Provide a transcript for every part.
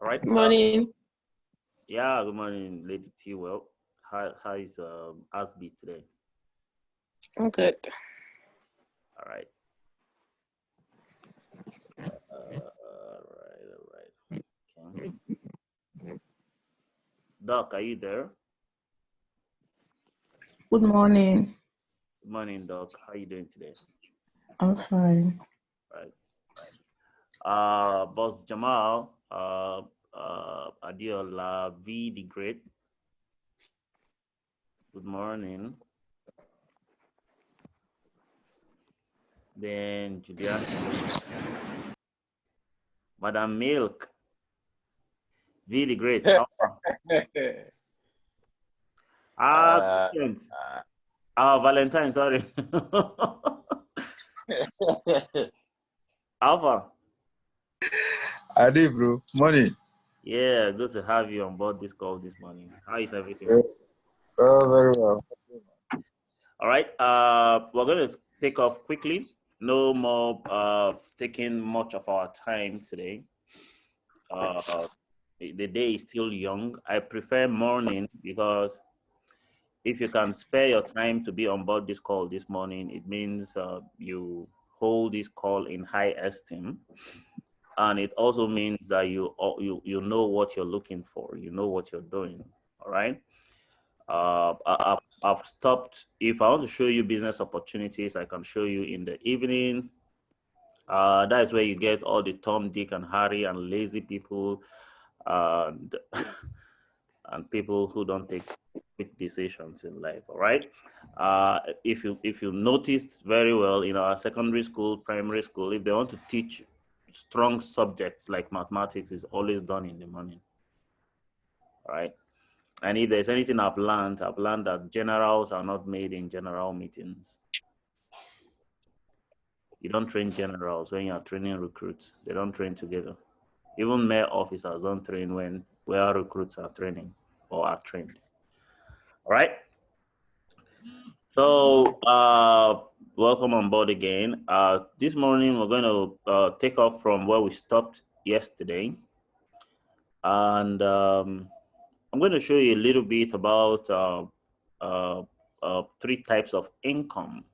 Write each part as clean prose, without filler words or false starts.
All right. Morning. Yeah, good morning, Lady T. Well, how is Asby today? I'm good. All right. All right. Okay. Doc, are you there? Good morning. Good morning, Doc. How are you doing today? I'm fine. Right. Boss Jamal, Adiola V the Great. Good morning. Then Julian, Madam Milk, V the Great. Christians. Valentine, sorry. Alpha. I did, bro. Morning. Yeah, good to have you on board this call this morning. How is everything? Very well. All right. We're going to take off quickly. No more taking much of our time today. The day is still young. I prefer morning because if you can spare your time to be on board this call this morning, it means you hold this call in high esteem. And it also means that you know what you're looking for. You know what you're doing. All right. I've stopped. If I want to show you business opportunities, I can show you in the evening. That is where you get all the Tom, Dick, and Harry and lazy people, and and people who don't take quick decisions in life. All right. If you noticed very well in our secondary school, primary school, if they want to teach strong subjects like mathematics, is always done in the morning. All right. And if there's anything I've learned that generals are not made in general meetings. You don't train generals when you're training recruits. They don't train together. Even mayor officers don't train where recruits are training or are trained. All right. So welcome on board again. This morning we're going to take off from where we stopped yesterday. And I'm going to show you a little bit about 3 types of income.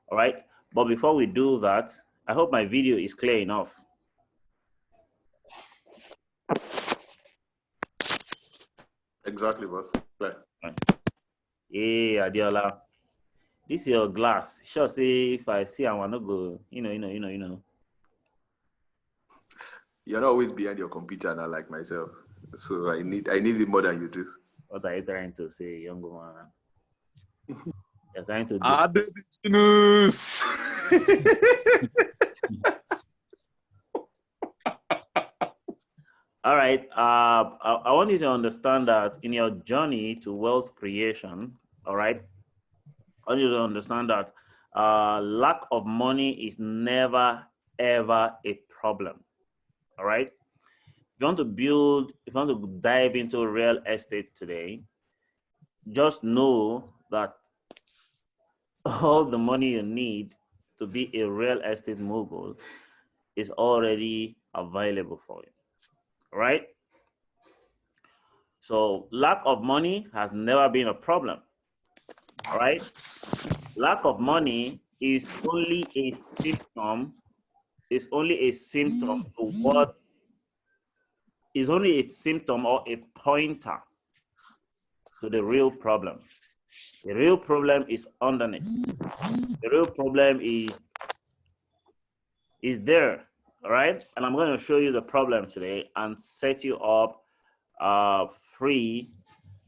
All right. But before we do that, I hope my video is clear enough. Exactly, boss. Right. Yeah, Adiola. This is your glass. Sure, say if I see I want to go, you know. You're not always behind your computer now, like myself. So I need it more than you do. What are you trying to say, young man? You're trying to do. All right. I want you to understand that in your journey to wealth creation, all right, I want you to understand that lack of money is never, ever a problem. All right. If you want to dive into real estate today, just know that all the money you need to be a real estate mogul is already available for you. All right. So lack of money has never been a problem. All right. Lack of money is only a symptom. Is only a symptom to what is only a symptom or a pointer to the real problem. The real problem is underneath. The real problem is there. All right. And I'm going to show you the problem today and set you up free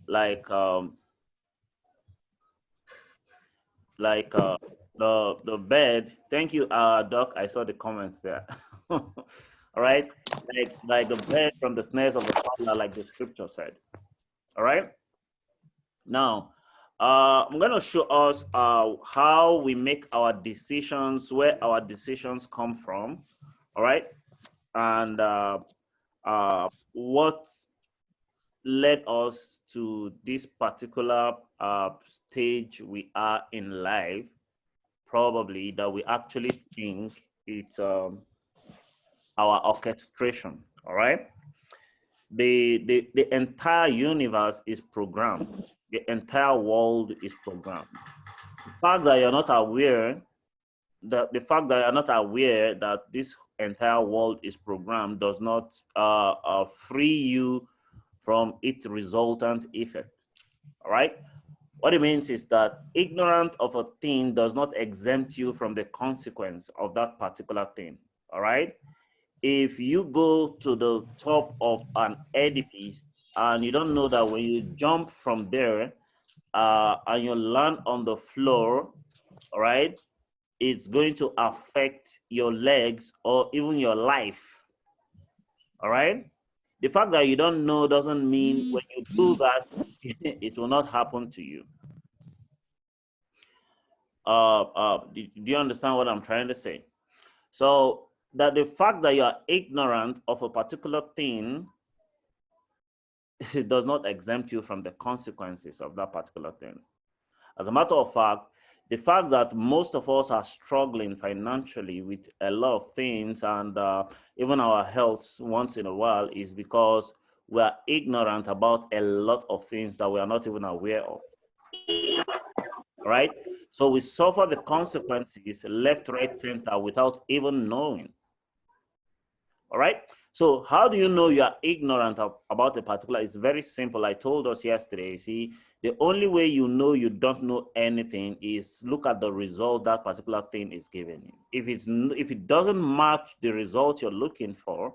like the bed. Thank you, Doc. I saw the comments there. All right, like the bed from the snares of the fowler, like the scripture said. All right. Now, I'm gonna show us how we make our decisions, where our decisions come from. All right, and what led us to this particular stage we are in life, probably that we actually think it's our orchestration. All right. the entire universe is programmed. The entire world is programmed. The fact that you're not aware, the fact that you're not aware that this entire world is programmed does not free you from its resultant effect. All right. What it means is that ignorance of a thing does not exempt you from the consequence of that particular thing. All right. If you go to the top of an edifice and you don't know that when you jump from there and you land on the floor, all right, it's going to affect your legs or even your life. All right. The fact that you don't know doesn't mean when you do that, it will not happen to you. Do you understand what I'm trying to say? So that the fact that you are ignorant of a particular thing, it does not exempt you from the consequences of that particular thing. As a matter of fact, the fact that most of us are struggling financially with a lot of things and even our health once in a while is because we are ignorant about a lot of things that we are not even aware of. Right? So we suffer the consequences left, right, center without even knowing. All right? So how do you know you are ignorant about a particular? It's very simple. I told us yesterday, see, the only way you know you don't know anything is look at the result that particular thing is giving you. If it doesn't match the result you're looking for,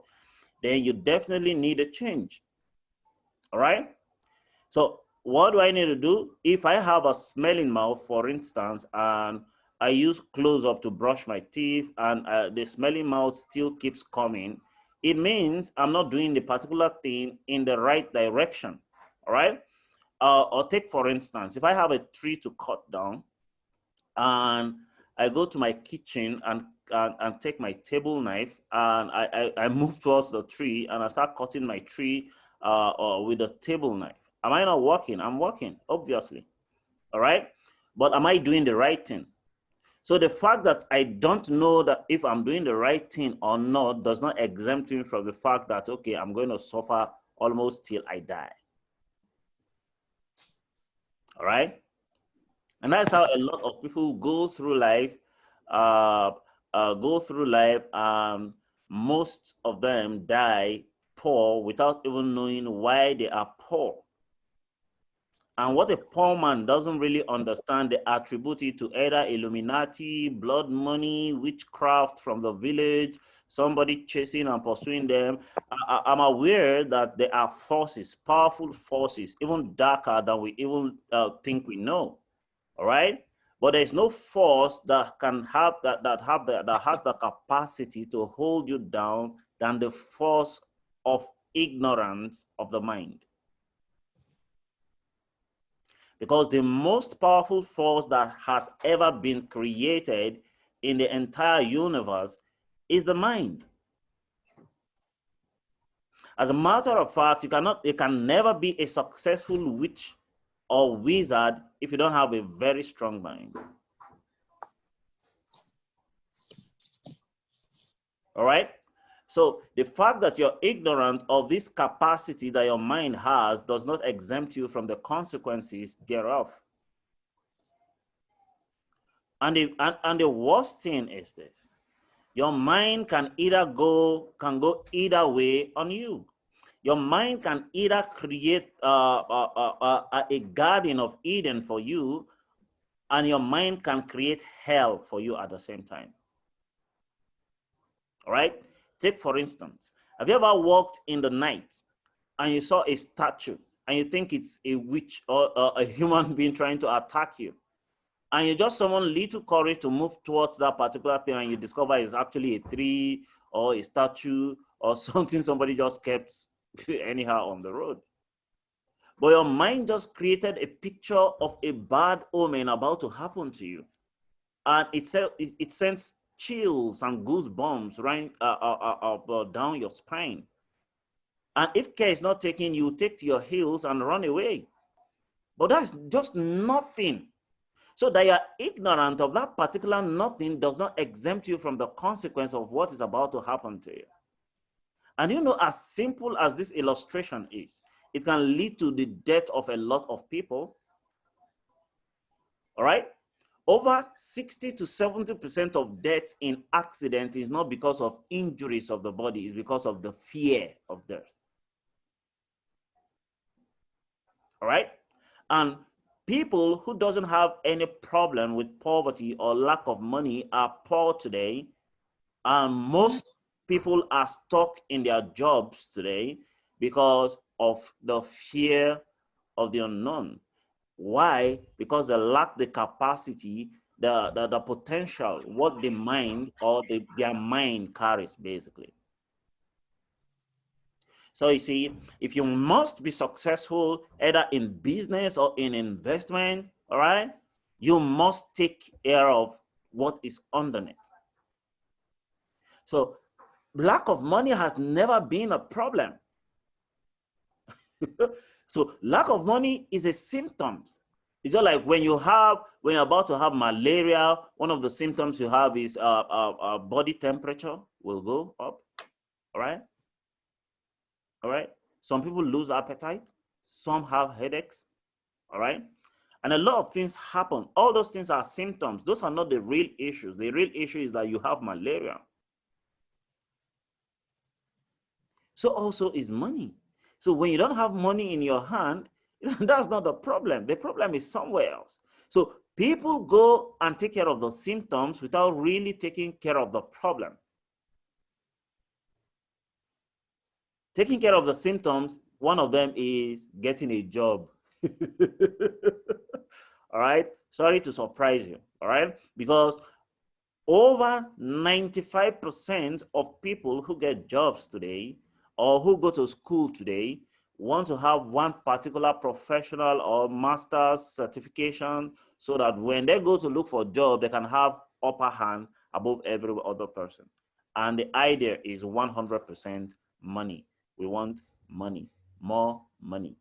then you definitely need a change. All right? So what do I need to do? If I have a smelling mouth, for instance, and I use close-up to brush my teeth and the smelling mouth still keeps coming, it means I'm not doing the particular thing in the right direction, all right? Or take, for instance, if I have a tree to cut down and I go to my kitchen and take my table knife and I move towards the tree and I start cutting my tree with a table knife. Am I not working? I'm working, obviously, all right? But am I doing the right thing? So the fact that I don't know that if I'm doing the right thing or not does not exempt me from the fact that, okay, I'm going to suffer almost till I die. All right? And that's how a lot of people go through life, most of them die poor without even knowing why they are poor. And what a poor man doesn't really understand, they attribute it to either Illuminati, blood money, witchcraft from the village, somebody chasing and pursuing them. I'm aware that there are forces, powerful forces, even darker than we even think we know. All right? But there's no force that can have that has the capacity to hold you down than the force of ignorance of the mind. Because the most powerful force that has ever been created in the entire universe is the mind. As a matter of fact, you can never be a successful witch or wizard if you don't have a very strong mind. All right? So the fact that you're ignorant of this capacity that your mind has does not exempt you from the consequences thereof. And the worst thing is this: your mind can go either way on you. Your mind can either create a garden of Eden for you, and your mind can create hell for you at the same time. All right? Take, for instance, have you ever walked in the night and you saw a statue and you think it's a witch or a human being trying to attack you? And you just summon little courage to move towards that particular thing and you discover it's actually a tree or a statue or something somebody just kept anyhow on the road. But your mind just created a picture of a bad omen about to happen to you. And it sends chills and goosebumps right down your spine. And if care is not taken, you take to your heels and run away. But that's just nothing. So that you're ignorant of that particular nothing does not exempt you from the consequence of what is about to happen to you. And you know, as simple as this illustration is, it can lead to the death of a lot of people. All right? Over 60 to 70% of deaths in accidents is not because of injuries of the body, it's because of the fear of death. All right? And people who doesn't have any problem with poverty or lack of money are poor today. And most people are stuck in their jobs today because of the fear of the unknown. Why? Because they lack the capacity, the potential, what the mind or their mind carries, basically. So you see, if you must be successful either in business or in investment, all right, you must take care of what is underneath. So lack of money has never been a problem. So lack of money is a symptom. It's just like when you're about to have malaria, one of the symptoms you have is body temperature will go up. All right. All right. Some people lose appetite. Some have headaches. All right. And a lot of things happen. All those things are symptoms. Those are not the real issues. The real issue is that you have malaria. So also is money. So when you don't have money in your hand, that's not the problem. The problem is somewhere else. So people go and take care of the symptoms without really taking care of the problem. Taking care of the symptoms, one of them is getting a job. All right. Sorry to surprise you. All right. Because over 95% of people who get jobs today or who go to school today want to have one particular professional or master's certification so that when they go to look for a job, they can have upper hand above every other person. And the idea is 100% money. We want money, more money.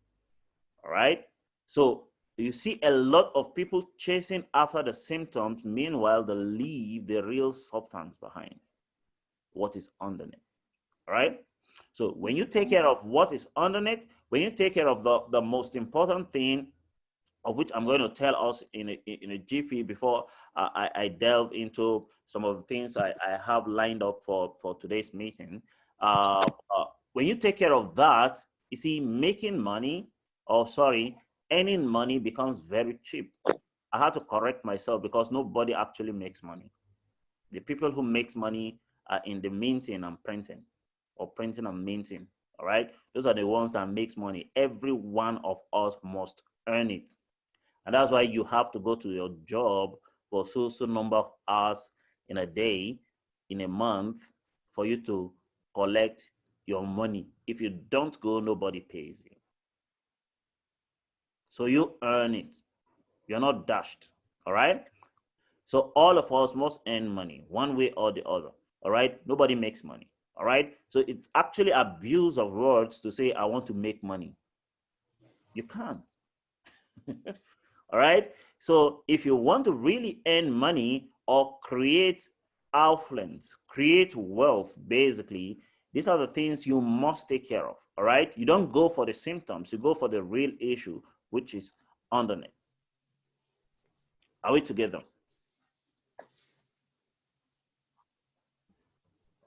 All right. So you see a lot of people chasing after the symptoms. Meanwhile, they leave the real substance behind, what is underneath. All right. So when you take care of what is underneath, when you take care of the most important thing, of which I'm going to tell us in a jiffy before I delve into some of the things I have lined up for today's meeting. When you take care of that, you see, making money, or sorry, earning money becomes very cheap. I had to correct myself because nobody actually makes money. The people who makes money are in the minting and printing, or printing and minting. All right, those are the ones that makes money. Every one of us must earn it. And that's why you have to go to your job for so number of hours in a day, in a month, for you to collect your money. If you don't go, nobody pays you. So you earn it. You're not dashed. All right? So all of us must earn money one way or the other. All right? Nobody makes money. All right? So it's actually abuse of words to say, I want to make money. You can't. All right. So if you want to really earn money or create affluence, create wealth, basically, these are the things you must take care of. All right. You don't go for the symptoms, you go for the real issue, which is underneath. Are we together?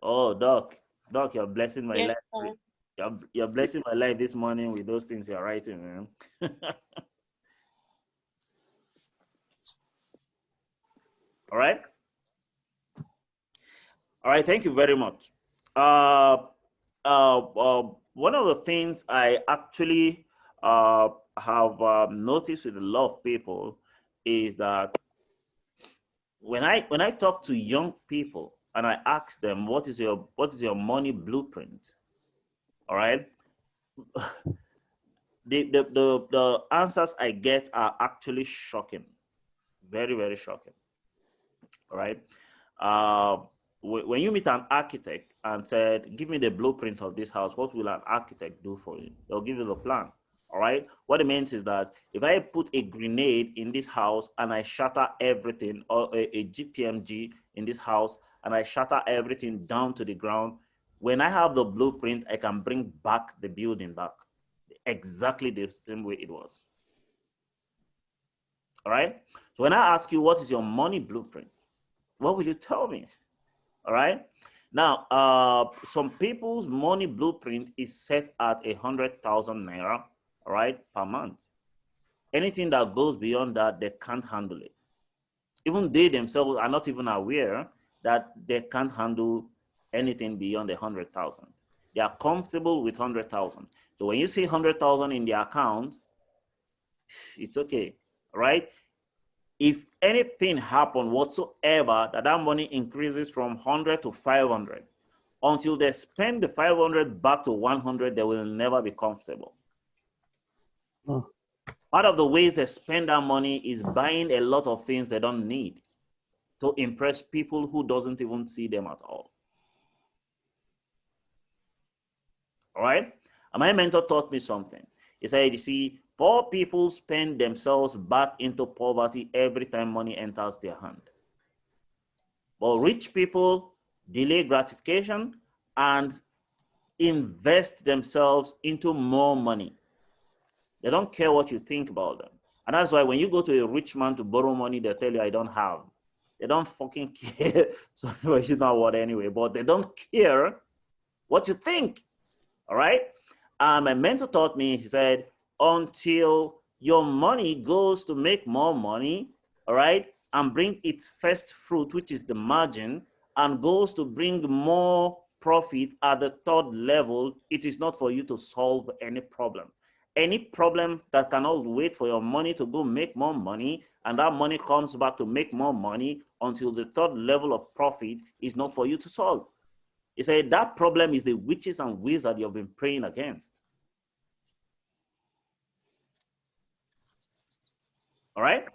Oh, Doc, you're blessing my Yes, life. You're blessing my life this morning with those things you're writing, man. All right. All right, thank you very much. One of the things I actually have noticed with a lot of people is that when I talk to young people and I ask them what is your money blueprint, all right, the answers I get are actually shocking, very, very shocking. All right. When you meet an architect and said, give me the blueprint of this house, what will an architect do for you? They'll give you the plan. All right. What it means is that if I put a grenade in this house and I shatter everything, or a GPMG in this house and I shatter everything down to the ground, when I have the blueprint, I can bring back the building back exactly the same way it was. All right. So when I ask you, what is your money blueprint? What will you tell me? All right. Now, some people's money blueprint is set at 100,000 naira, all right, per month. Anything that goes beyond that, they can't handle it. Even they themselves are not even aware that they can't handle anything beyond 100,000. They are comfortable with 100,000. So when you see 100,000 in their account, it's okay, right? If anything happen whatsoever, that money increases from 100 to 500, until they spend the 500 back to 100, they will never be comfortable. Part of the ways they spend that money is buying a lot of things they don't need to impress people who doesn't even see them at all. All right? And my mentor taught me something. He said, you see, poor people spend themselves back into poverty every time money enters their hand. But rich people delay gratification and invest themselves into more money. They don't care what you think about them. And that's why when you go to a rich man to borrow money, they tell you, I don't have. They don't fucking care. So it's not what anyway, but they don't care what you think. All right? My mentor taught me, he said, until your money goes to make more money, all right, and bring its first fruit, which is the margin, and goes to bring more profit at the third level, it is not for you to solve any problem. Any problem that cannot wait for your money to go make more money, and that money comes back to make more money until the third level of profit, is not for you to solve. He said that problem is the witches and wizards you've been praying against. All right?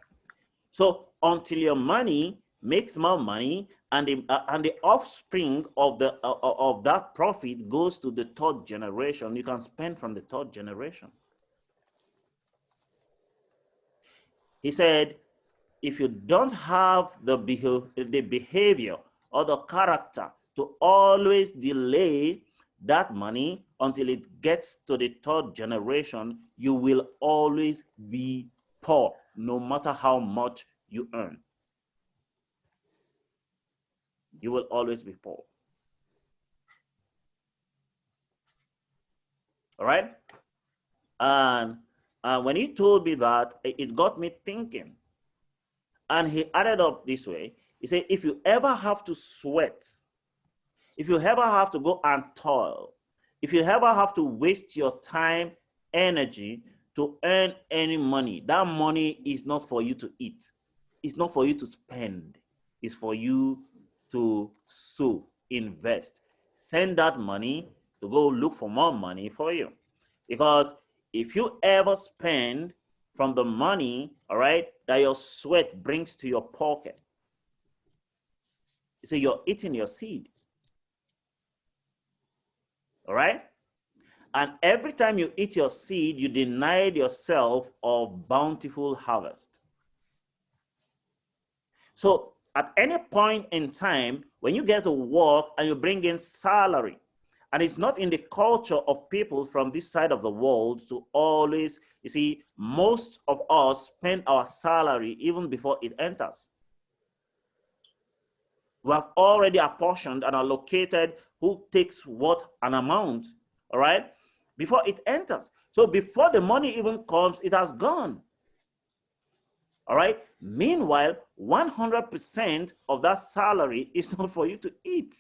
So until your money makes more money and the offspring of that profit goes to the third generation, you can spend from the third generation. He said, if you don't have the behavior or the character to always delay that money until it gets to the third generation, you will always be poor, no matter how much you earn. You will always be poor. All right? And when he told me that, it got me thinking. And he added up this way. He said, if you ever have to sweat, if you ever have to go and toil, if you ever have to waste your time, energy to earn any money, that money is not for you to eat. It's not for you to spend. It's for you to sow, invest. Send that money to go look for more money for you. Because if you ever spend from the money, all right, that your sweat brings to your pocket, so you're eating your seed. All right? And every time you eat your seed, you deny yourself of bountiful harvest. So at any point in time, when you get to work and you bring in salary, and it's not in the culture of people from this side of the world to always, you see, most of us spend our salary even before it enters. We have already apportioned and allocated who takes what an amount, all right, before it enters. So before the money even comes, it has gone. All right. Meanwhile, 100% of that salary is not for you to eat.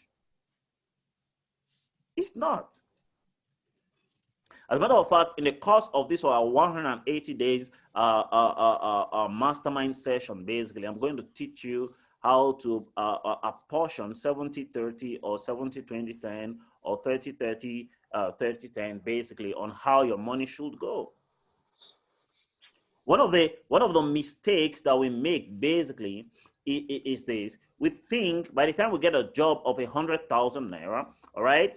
It's not. As a matter of fact, in the course of this 180 days mastermind session, basically, I'm going to teach you how to apportion 70-30 or 70-20-10 or 30-30, 30-10, basically, on how your money should go. One of the mistakes that we make basically is this: we think by the time we get a job of 100,000 naira, all right,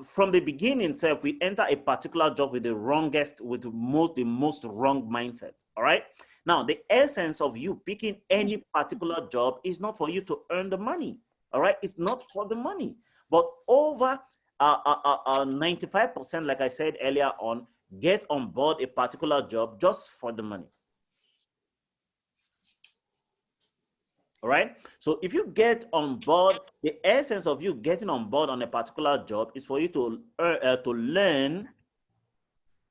from the beginning itself, we enter a particular job with the most wrong mindset. All right. Now, the essence of you picking any particular job is not for you to earn the money. All right. It's not for the money. But over 95%, like I said earlier on, get on board a particular job just for the money. All right. So if you get on board, the essence of you getting on board on a particular job is for you to learn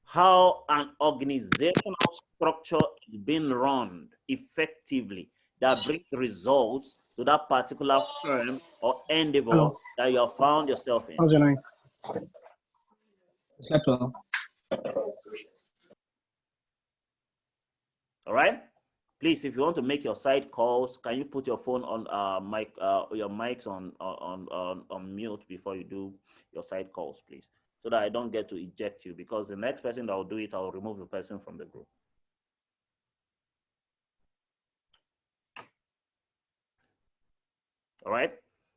how an organizational structure is being run effectively that brings results to that particular firm or endeavor Hello. that you have found yourself in. How's your night? Slept well. All right. Please, if you want to make your side calls, can you put your phone on your mics on mute before you do your side calls, please, so that I don't get to eject you, because the next person that will do it, I'll remove the person from the group. All right.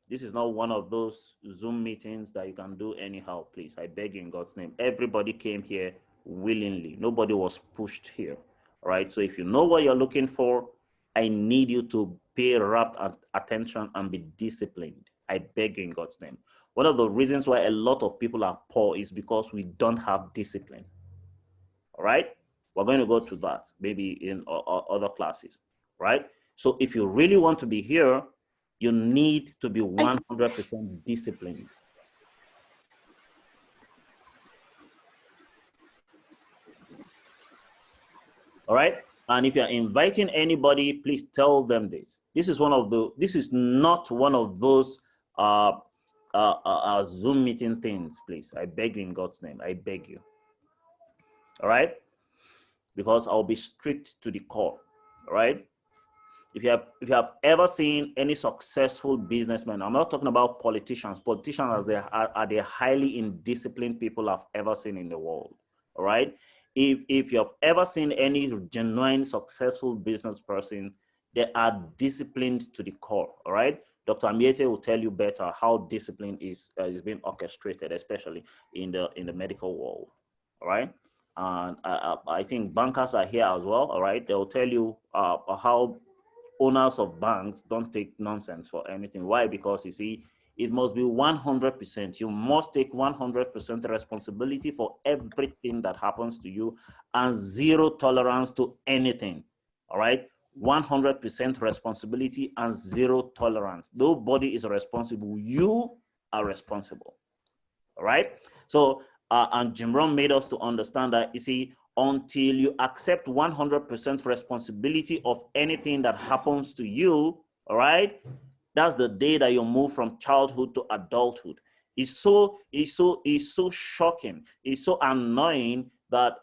This is not one of those Zoom meetings that you can do anyhow, please. I beg you in God's name. Everybody came here willingly. Nobody was pushed here. All right. So if you know what you're looking for, I need you to pay rapt attention and be disciplined. I beg you in God's name. One of the reasons why a lot of people are poor is because we don't have discipline. All right. We're going to go to that maybe in other classes. Right. So if you really want to be here, you need to be 100% disciplined. All right. And if you're inviting anybody, please tell them this. This is not one of those Zoom meeting things, please. I beg you in God's name. I beg you. All right. Because I'll be strict to the core. All right. If you have ever seen any successful businessman, I'm not talking about politicians. Politicians are the highly indisciplined people I've ever seen in the world. All right. If you have ever seen any genuine successful business person, they are disciplined to the core. All right. Dr. Amiete will tell you better how discipline is being orchestrated, especially in the medical world. All right. And I think bankers are here as well. All right. They'll tell you how owners of banks don't take nonsense for anything. Why? Because you see, it must be 100%. You must take 100% responsibility for everything that happens to you and zero tolerance to anything. All right. 100% responsibility and zero tolerance. Nobody is responsible. You are responsible. All right. So, and Jim Rohn made us to understand that, you see, until you accept 100% responsibility of anything that happens to you, all right, that's the day that you move from childhood to adulthood. It's so shocking. It's so annoying that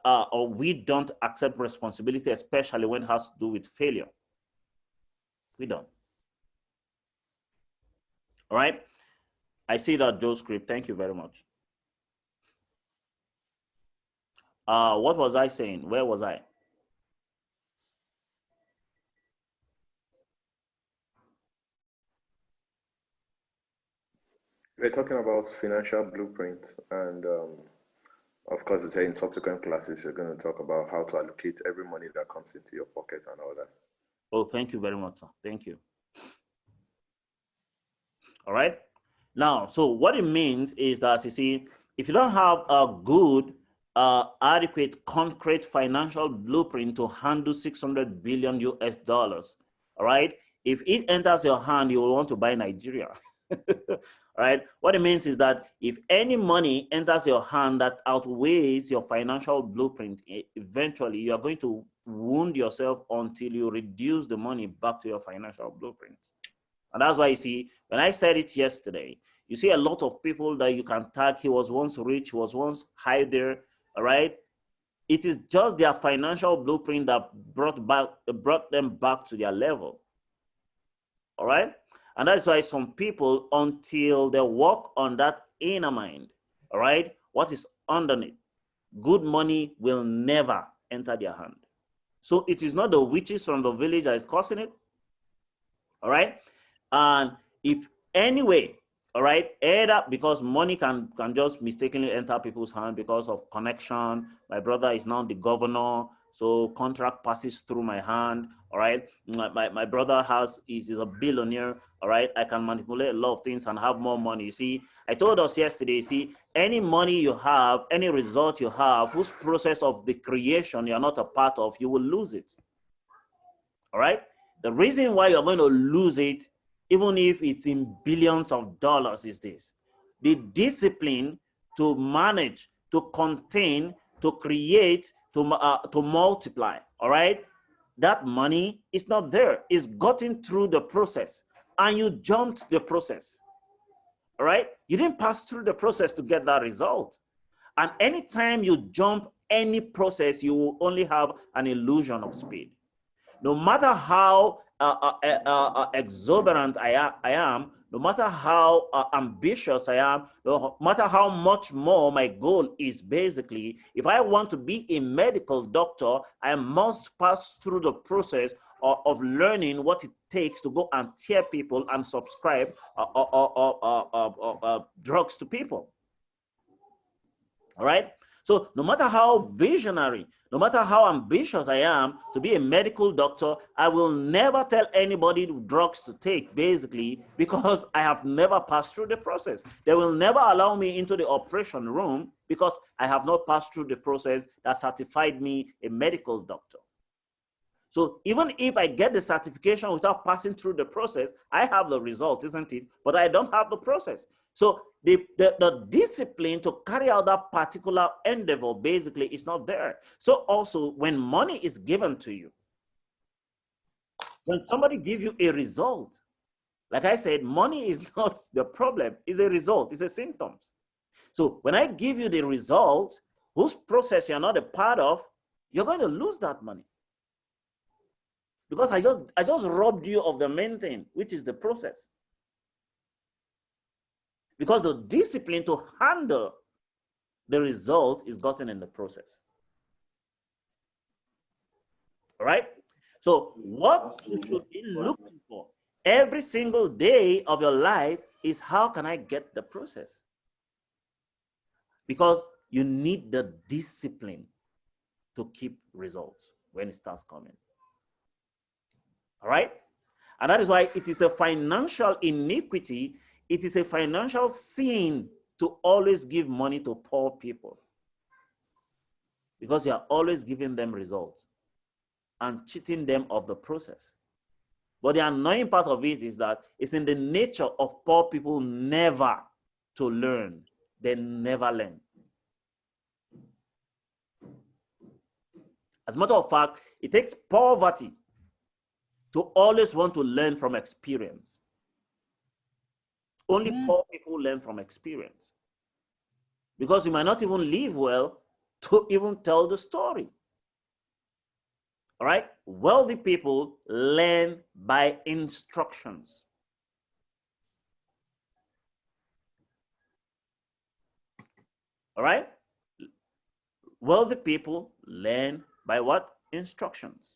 we don't accept responsibility, especially when it has to do with failure. We don't. All right. I see that, Joe Script. Thank you very much. What was I saying? Where was I? We're talking about financial blueprints, and of course, in subsequent classes, you're going to talk about how to allocate every money that comes into your pocket and all that. Oh, thank you very much, sir. Thank you. All right. Now, so what it means is that, you see, if you don't have a good, adequate, concrete financial blueprint to handle 600 billion US dollars, all right, if it enters your hand, you will want to buy Nigeria. All right. What it means is that if any money enters your hand that outweighs your financial blueprint, eventually you are going to wound yourself until you reduce the money back to your financial blueprint. And that's why, you see, when I said it yesterday, you see a lot of people that you can tag, he was once rich, was once high there, all right? It is just their financial blueprint that brought them back to their level, all right? And that's why some people, until they work on that inner mind, all right, what is underneath, good money will never enter their hand. So it is not the witches from the village that is causing it, all right? And if anyway, all right, either because money can just mistakenly enter people's hand because of connection. My brother is now the governor, So contract passes through my hand, all right? My brother is a billionaire, all right? I can manipulate a lot of things and have more money. You see, I told us yesterday, see, any money you have, any result you have, whose process of the creation you're not a part of, you will lose it, all right? The reason why you're going to lose it, even if it's in billions of dollars, is this: the discipline to manage, to contain, to create, to multiply, all right? That money is not there. It's gotten through the process, and you jumped the process, all right? You didn't pass through the process to get that result. And anytime you jump any process, you will only have an illusion of speed. No matter how exuberant I am, no matter how ambitious I am, no matter how much more my goal is, basically, if I want to be a medical doctor, I must pass through the process of learning what it takes to go and tear people and subscribe drugs to people. All right? So no matter how visionary, no matter how ambitious I am to be a medical doctor, I will never tell anybody drugs to take, basically, because I have never passed through the process. They will never allow me into the operation room because I have not passed through the process that certified me a medical doctor. So even if I get the certification without passing through the process, I have the result, isn't it? But I don't have the process. So the discipline to carry out that particular endeavor basically is not there. So also when money is given to you, when somebody gives you a result, like I said, money is not the problem, it's a result, it's a symptom. So when I give you the result, whose process you're not a part of, you're going to lose that money. Because I just robbed you of the main thing, which is the process. Because the discipline to handle the result is gotten in the process. All right? So what you should be looking for every single day of your life is, how can I get the process? Because you need the discipline to keep results when it starts coming. All right? And that is why it is a financial iniquity. It is a financial sin to always give money to poor people, because you are always giving them results and cheating them of the process. But the annoying part of it is that it's in the nature of poor people never to learn. They never learn. As a matter of fact, it takes poverty to always want to learn from experience. Only poor people learn from experience, because you might not even live well to even tell the story. All right? Wealthy people learn by instructions. All right? Wealthy people learn by what? Instructions.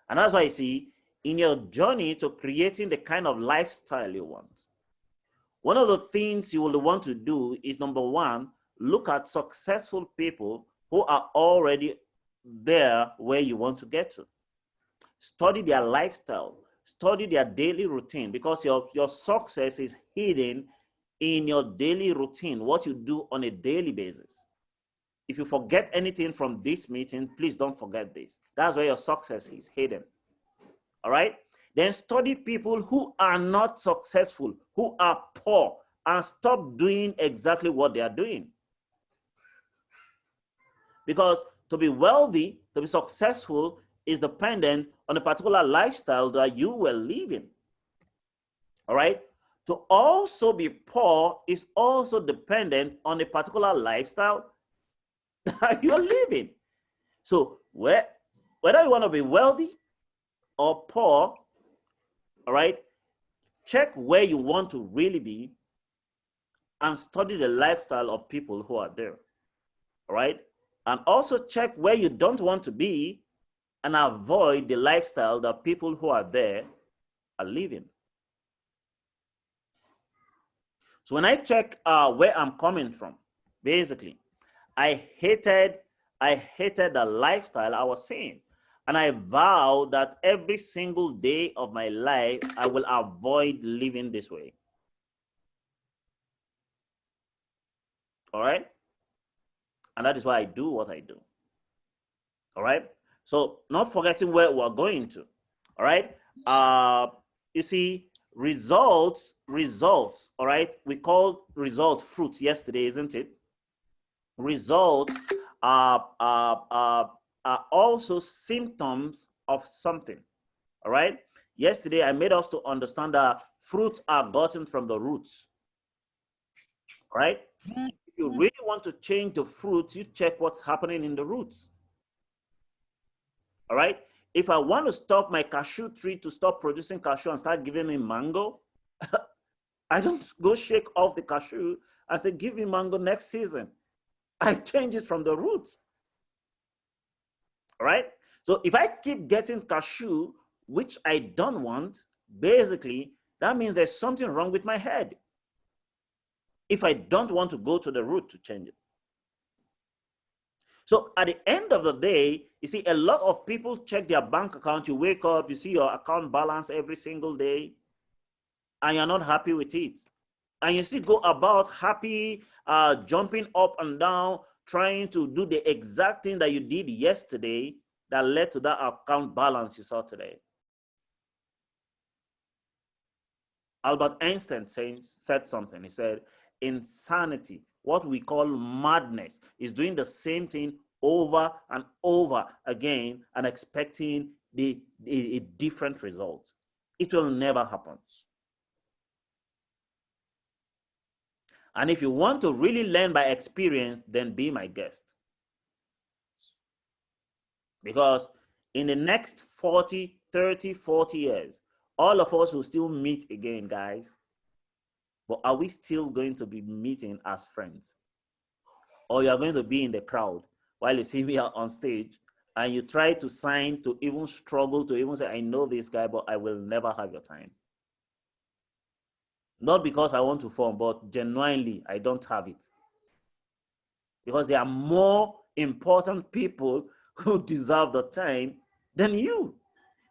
And that's why you see, in your journey to creating the kind of lifestyle you want, one of the things you will want to do is, number one, look at successful people who are already there where you want to get to. Study their lifestyle, study their daily routine, because your success is hidden in your daily routine, what you do on a daily basis. If you forget anything from this meeting, please don't forget this. That's where your success is hidden. All right? Then study people who are not successful, who are poor, and stop doing exactly what they are doing. Because to be wealthy, to be successful, is dependent on a particular lifestyle that you were living. All right? To also be poor is also dependent on a particular lifestyle that you're living. So whether you want to be wealthy or poor, all right, check where you want to really be and study the lifestyle of people who are there. All right? And also check where you don't want to be and avoid the lifestyle that people who are there are living. So when I check where I'm coming from, basically, I I hated the lifestyle I was seeing. And I vowed that every single day of my life, I will avoid living this way. All right? And that is why I do what I do. All right? So not forgetting where we're going to. All right? You see, results, all right? We called result fruits yesterday, isn't it? Results are also symptoms of something. All right? Yesterday, I made us to understand that fruits are gotten from the roots. All right? If you really want to change the fruits, you check what's happening in the roots. All right? If I want to stop my cashew tree to stop producing cashew and start giving me mango, I don't go shake off the cashew and say, give me mango next season. I change it from the roots. All right? So if I keep getting cashew, which I don't want, basically, that means there's something wrong with my head. If I don't want to go to the root to change it. So at the end of the day, you see, a lot of people check their bank account. You wake up, you see your account balance every single day, and you're not happy with it. And you still go about happy, jumping up and down, trying to do the exact thing that you did yesterday that led to that account balance you saw today. Albert Einstein said something. He said, insanity, what we call madness, is doing the same thing over and over again and expecting a different result. It will never happen. And if you want to really learn by experience, then be my guest. Because in the next 40, 30, 40 years, all of us will still meet again, guys. But are we still going to be meeting as friends? Or you are going to be in the crowd while you see me on stage and you try to sign, to even struggle to even say, I know this guy, but I will never have your time. Not because I want to form, but genuinely, I don't have it. Because there are more important people who deserve the time than you.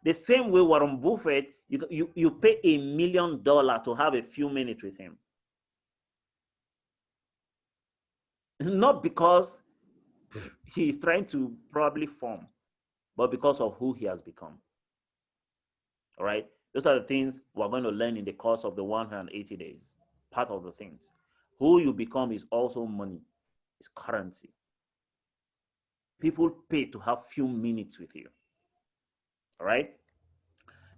The same way Warren Buffett, you pay $1 million to have a few minutes with him. Not because he's trying to probably form, but because of who he has become. All right? Those are the things we're going to learn in the course of the 180 days. Part of the things. Who you become is also money, it's currency. People pay to have few minutes with you. All right?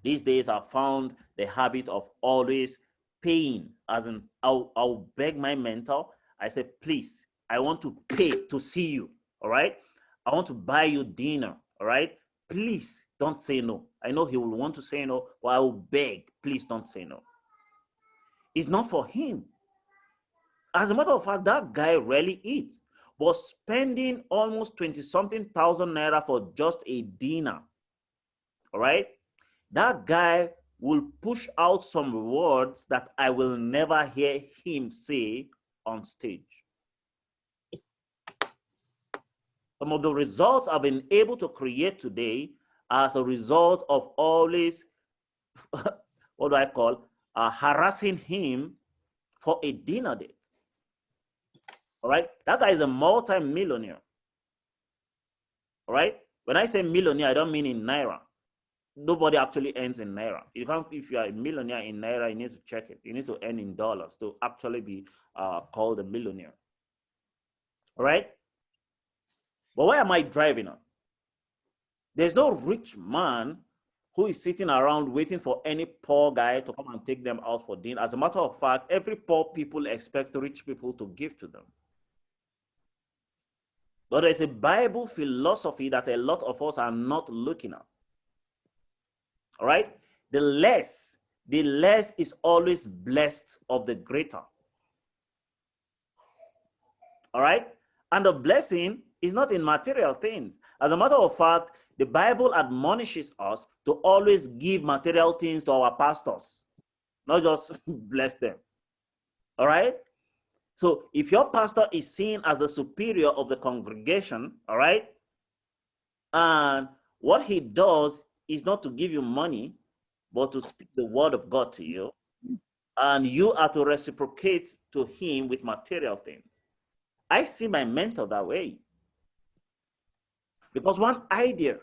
These days I found the habit of always paying, as in I'll beg my mentor. I say, please, I want to pay to see you. All right? I want to buy you dinner. All right? Please don't say no. I know he will want to say no, but I will beg, please don't say no. It's not for him. As a matter of fact, that guy rarely eats, but spending almost 20-something thousand naira for just a dinner, all right? That guy will push out some words that I will never hear him say on stage. Some of the results I've been able to create today as a result of always, what do I call, harassing him for a dinner date. All right, that guy is a multi-millionaire. All right, when I say millionaire, I don't mean in naira. Nobody actually earns in naira. You can't, if you are a millionaire in naira, you need to check it. You need to earn in dollars to actually be called a millionaire. All right, but why am I driving on? There's no rich man who is sitting around waiting for any poor guy to come and take them out for dinner. As a matter of fact, every poor people expect rich people to give to them. But there's a Bible philosophy that a lot of us are not looking at. All right? The less is always blessed of the greater. All right? And the blessing is not in material things. As a matter of fact, the Bible admonishes us to always give material things to our pastors, not just bless them. All right? So if your pastor is seen as the superior of the congregation, all right, and what he does is not to give you money, but to speak the word of God to you, and you are to reciprocate to him with material things. I see my mentor that way. Because one idea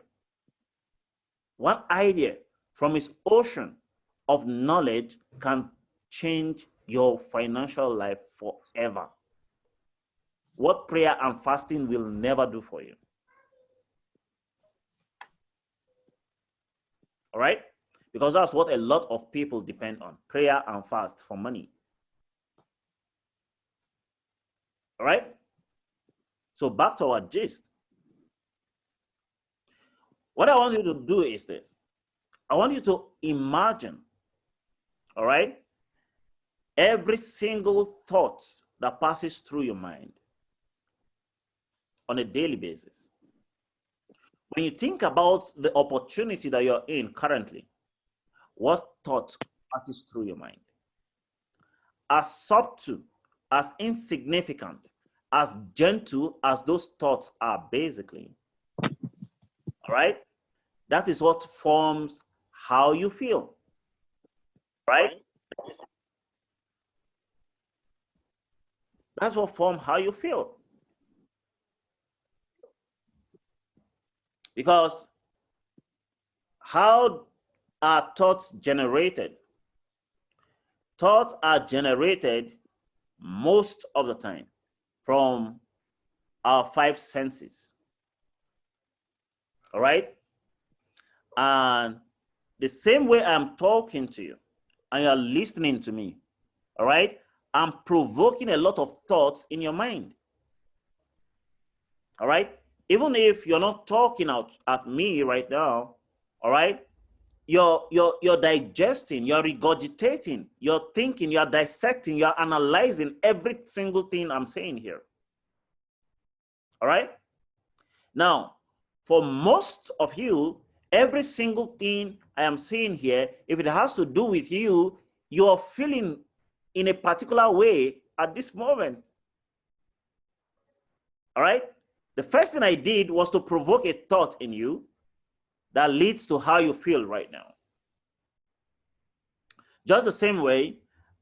from his ocean of knowledge can change your financial life forever. What prayer and fasting will never do for you. All right? Because that's what a lot of people depend on, prayer and fast for money. All right? So back to our gist. What I want you to do is this. I want you to imagine, all right, every single thought that passes through your mind on a daily basis. When you think about the opportunity that you're in currently, what thought passes through your mind? As subtle, as insignificant, as gentle as those thoughts are, basically, all right? That is what forms how you feel, right? That's what forms how you feel. Because how are thoughts generated? Thoughts are generated most of the time from our five senses. All right? And the same way I'm talking to you and you're listening to me, all right, I'm provoking a lot of thoughts in your mind. All right? Even if you're not talking out at me right now, all right, you're digesting, you're regurgitating, you're thinking, you're dissecting, you're analyzing every single thing I'm saying here. All right? Now, for most of you, every single thing I am saying here, if it has to do with you, you're feeling in a particular way at this moment. All right? The first thing I did was to provoke a thought in you that leads to how you feel right now. Just the same way,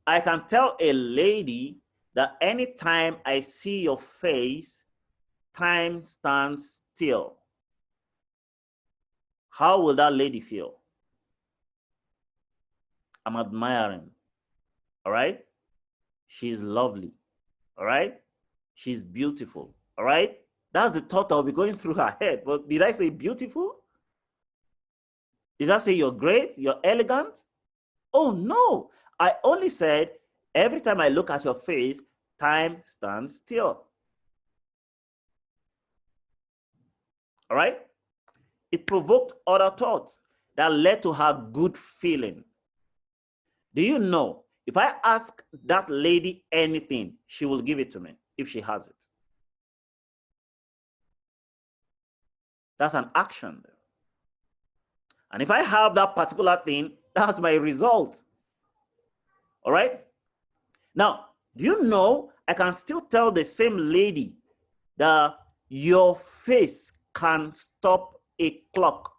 I can tell a lady that anytime I see your face, time stands still. How will that lady feel? I'm admiring. All right? She's lovely. All right? She's beautiful. All right? That's the thought that will be going through her head. But did I say beautiful? Did I say you're great? You're elegant? Oh, no. I only said every time I look at your face, time stands still. All right? It provoked other thoughts that led to her good feeling. Do you know, if I ask that lady anything, she will give it to me if she has it. That's an action. And if I have that particular thing, that's my result. All right? Now, do you know, I can still tell the same lady that your face can stop a clock.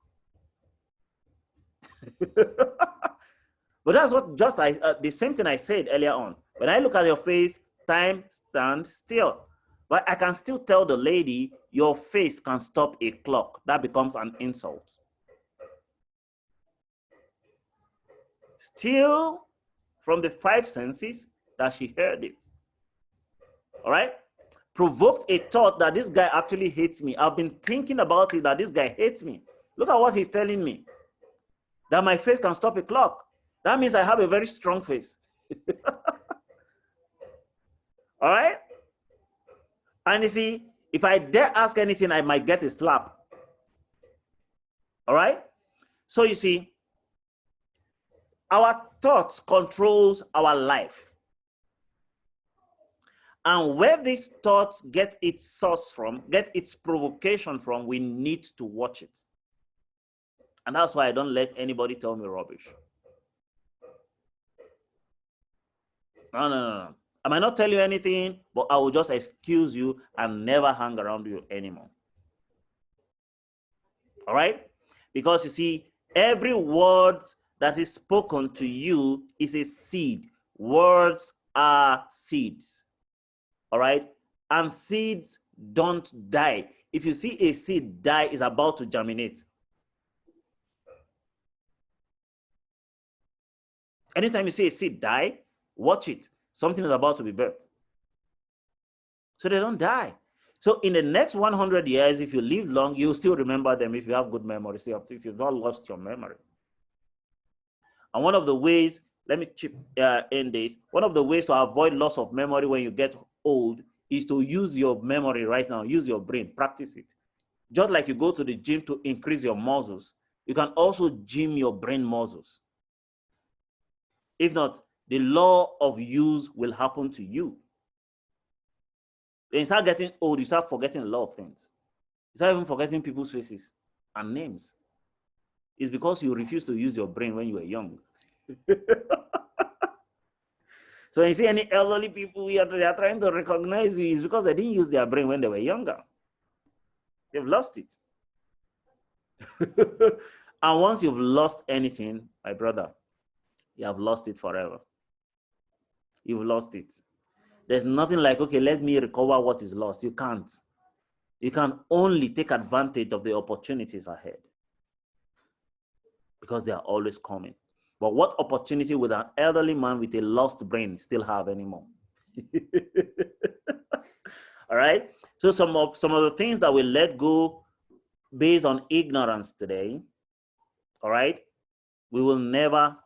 But that's what just the same thing I said earlier on. When I look at your face, time stands still. But I can still tell the lady, your face can stop a clock. That becomes an insult. Still from the five senses that she heard it. All right? Provoked a thought that this guy actually hates me. I've been thinking about it, that this guy hates me. Look at what he's telling me. That my face can stop a clock. That means I have a very strong face. All right? And you see, if I dare ask anything, I might get a slap. All right? So you see, our thoughts controls our life. And where these thoughts get its source from, get its provocation from, we need to watch it. And that's why I don't let anybody tell me rubbish. No. I might not tell you anything, but I will just excuse you and never hang around you anymore. All right? Because you see, every word that is spoken to you is a seed. Words are seeds. All right? And seeds don't die. If you see a seed die, it's about to germinate. Anytime you see a seed die, watch it. Something is about to be birthed. So they don't die. So in the next 100 years, if you live long, you'll still remember them if you have good memory, if you've not lost your memory. And one of the ways, let me chip in this, one of the ways to avoid loss of memory when you get old is to use your memory right now, use your brain, practice it. Just like you go to the gym to increase your muscles, you can also gym your brain muscles. If not, the law of use will happen to you. When you start getting old, you start forgetting a lot of things. You start even forgetting people's faces and names. It's because you refuse to use your brain when you were young. So when you see any elderly people, they are trying to recognize you, it's because they didn't use their brain when they were younger. They've lost it. And once you've lost anything, my brother, you have lost it forever. You've lost it. There's nothing like, okay, let me recover what is lost. You can't. You can only take advantage of the opportunities ahead because they are always coming. But what opportunity would an elderly man with a lost brain still have anymore? All right. So some of the things that we let go based on ignorance today, all right, we will never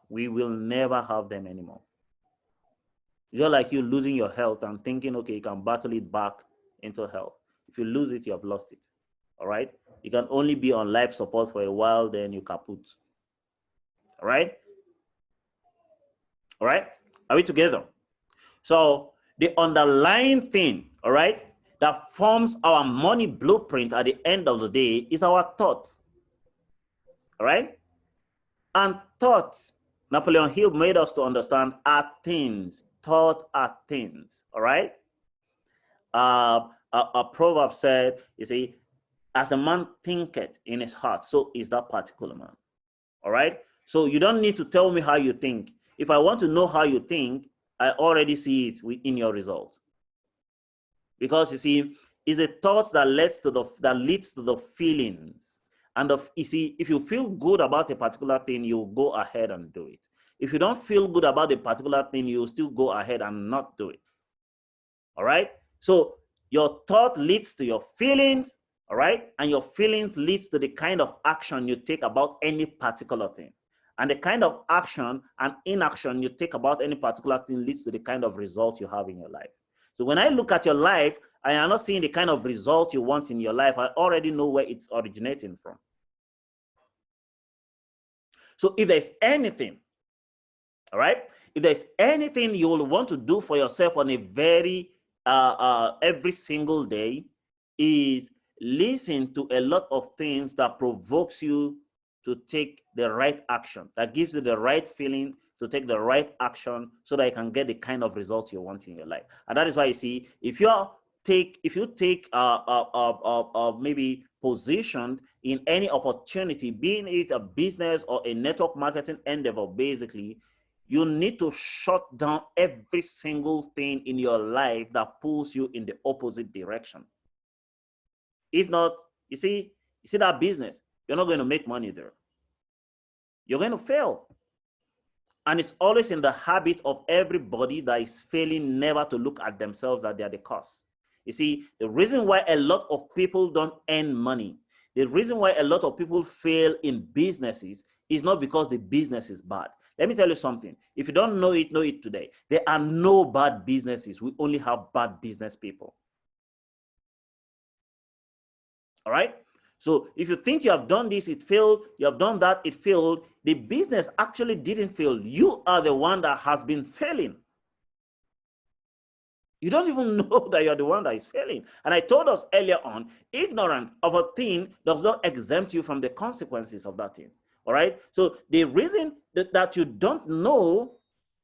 have them anymore. It's just like you losing your health and thinking, okay, you can battle it back into health. If you lose it, you have lost it. All right. You can only be on life support for a while, then you kaput. All right. All right. Are we together? So the underlying thing, all right, that forms our money blueprint at the end of the day is our thoughts. All right. And thoughts, Napoleon Hill made us to understand, are things. Thoughts are things. All right. A proverb said, you see, as a man thinketh in his heart, so is that particular man. All right. So you don't need to tell me how you think. If I want to know how you think, I already see it in your result. Because you see, it's the thoughts that leads to the feelings. And you see, if you feel good about a particular thing, you go ahead and do it. If you don't feel good about a particular thing, you still go ahead and not do it. All right. So your thought leads to your feelings. All right. And your feelings leads to the kind of action you take about any particular thing. And the kind of action and inaction you take about any particular thing leads to the kind of result you have in your life. So when I look at your life, I am not seeing the kind of result you want in your life. I already know where it's originating from. So if there's anything, all right, if there's anything you will want to do for yourself on a very, every single day, is listen to a lot of things that provokes you to take the right action, that gives you the right feeling to take the right action so that you can get the kind of results you want in your life. And that is why you see, if you take maybe positioned in any opportunity, being it a business or a network marketing endeavor, basically, you need to shut down every single thing in your life that pulls you in the opposite direction. If not, you see that business, you're not going to make money there. You're going to fail. And it's always in the habit of everybody that is failing never to look at themselves that they are the cause. You see, the reason why a lot of people don't earn money, the reason why a lot of people fail in businesses is not because the business is bad. Let me tell you something. If you don't know it today. There are no bad businesses. We only have bad business people. All right? So if you think you have done this, it failed, you have done that, it failed, the business actually didn't fail. You are the one that has been failing. You don't even know that you're the one that is failing. And I told us earlier on, ignorance of a thing does not exempt you from the consequences of that thing. All right? So the reason that you don't know,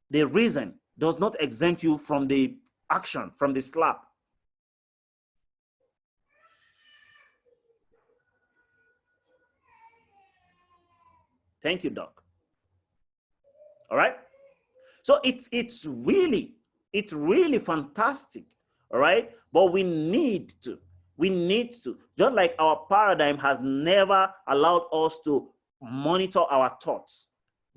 the reason does not exempt you from the action, from the slap. Thank you, Doc. All right. So it's really fantastic. All right. But we need to, just like our paradigm has never allowed us to monitor our thoughts.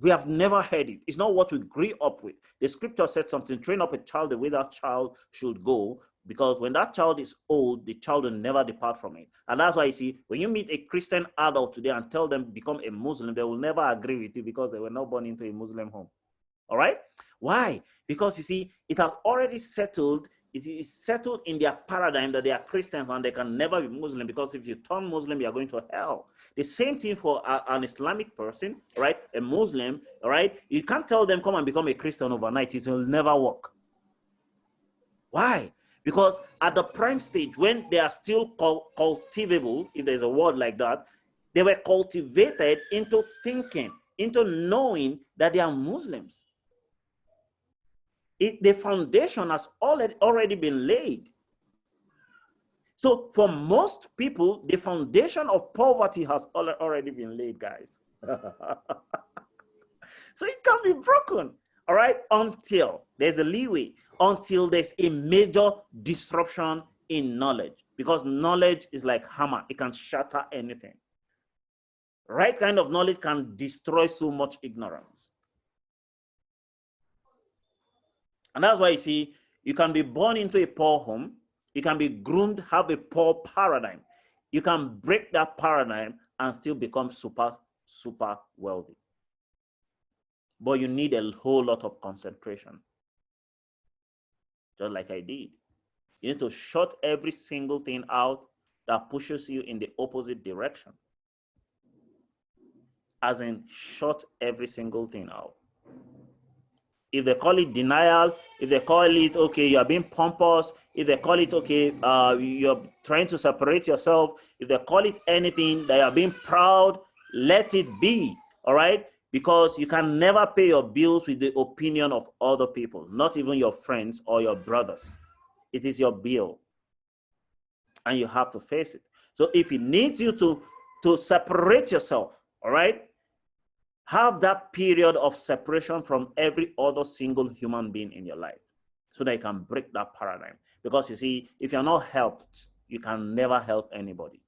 We have never heard it. It's not what we grew up with. The scripture said something, train up a child the way that child should go, because when that child is old, the child will never depart from it. And that's why you see, when you meet a Christian adult today and tell them become a Muslim, they will never agree with you because they were not born into a Muslim home. All right? Why? Because you see, it has already settled. It is settled in their paradigm that they are Christians and they can never be Muslim, because if you turn Muslim, you are going to hell. The same thing for an Islamic person, right? A Muslim, all right? You can't tell them come and become a Christian overnight. It will never work. Why? Because at the prime stage, when they are still cultivable, if there's a word like that, they were cultivated into thinking, into knowing that they are Muslims. The foundation has already been laid. So for most people, the foundation of poverty has already been laid, guys. So it can be broken, all right, until there's a leeway, until there's a major disruption in knowledge, because knowledge is like hammer. It can shatter anything. Right kind of knowledge can destroy so much ignorance. And that's why you see, you can be born into a poor home. You can be groomed, have a poor paradigm. You can break that paradigm and still become super wealthy. But you need a whole lot of concentration. Just like I did. You need to shut every single thing out that pushes you in the opposite direction. As in, shut every single thing out. If they call it denial, if they call it, okay, you're being pompous, if they call it, okay, you're trying to separate yourself, if they call it anything, that you're being proud, let it be, all right? Because you can never pay your bills with the opinion of other people, not even your friends or your brothers. It is your bill, and you have to face it. So if it needs you to separate yourself, all right? Have that period of separation from every other single human being in your life so that you can break that paradigm. Because you see, if you're not helped, you can never help anybody.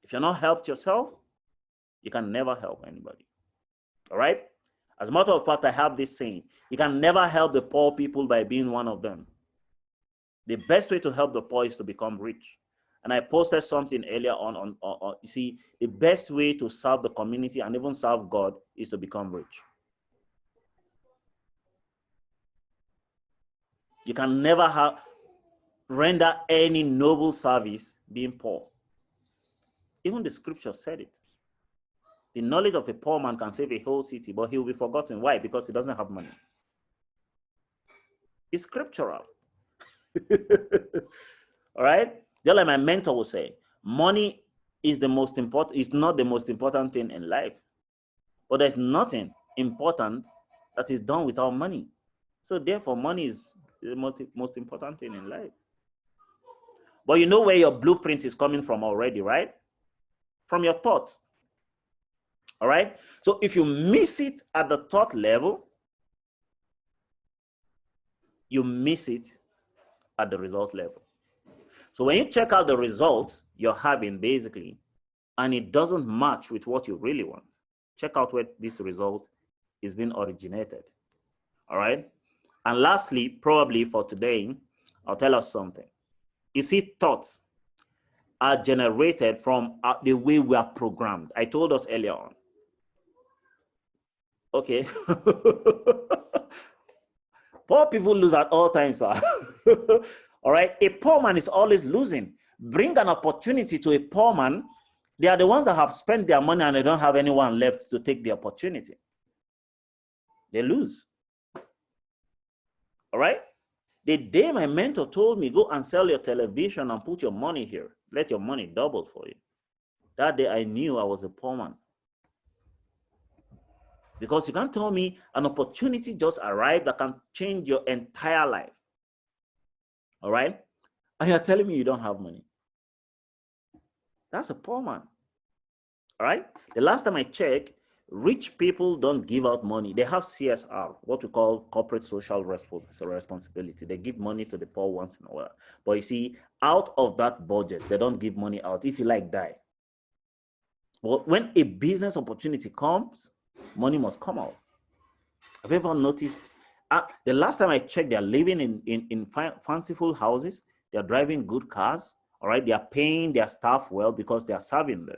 If you're not helped yourself, you can never help anybody. All right? As a matter of fact, I have this saying, you can never help the poor people by being one of them. The best way to help the poor is to become rich. And I posted something earlier on, you see, the best way to serve the community and even serve God is to become rich. You can never render any noble service being poor. Even the scripture said it. The knowledge of a poor man can save a whole city, but he will be forgotten. Why? Because he doesn't have money. It's scriptural. All right? Just like my mentor would say, money is the most important, is not the most important thing in life. But there's nothing important that is done without money. So therefore, money is the most important thing in life. But you know where your blueprint is coming from already, right? From your thoughts. All right? So if you miss it at the thought level, you miss it at the result level. So when you check out the results you're having basically, and it doesn't match with what you really want, check out where this result is being originated. All right? And lastly, probably for today, I'll tell us something. You see, thoughts are generated from the way we are programmed. I told us earlier on. Okay. Poor people lose at all times, sir. All right? A poor man is always losing. Bring an opportunity to a poor man. They are the ones that have spent their money and they don't have anyone left to take the opportunity. They lose. All right? The day my mentor told me, go and sell your television and put your money here, let your money double for you. That day I knew I was a poor man. Because you can't tell me an opportunity just arrived that can change your entire life. All right? And you're telling me you don't have money. That's a poor man. All right? The last time I checked, rich people don't give out money. They have CSR, what we call corporate social responsibility. They give money to the poor once in a while. But you see, out of that budget, they don't give money out. If you like, die. But when a business opportunity comes, money must come out. Have you ever noticed? The last time I checked, they're living in fanciful houses. They're driving good cars. All right. They are paying their staff well because they are serving them.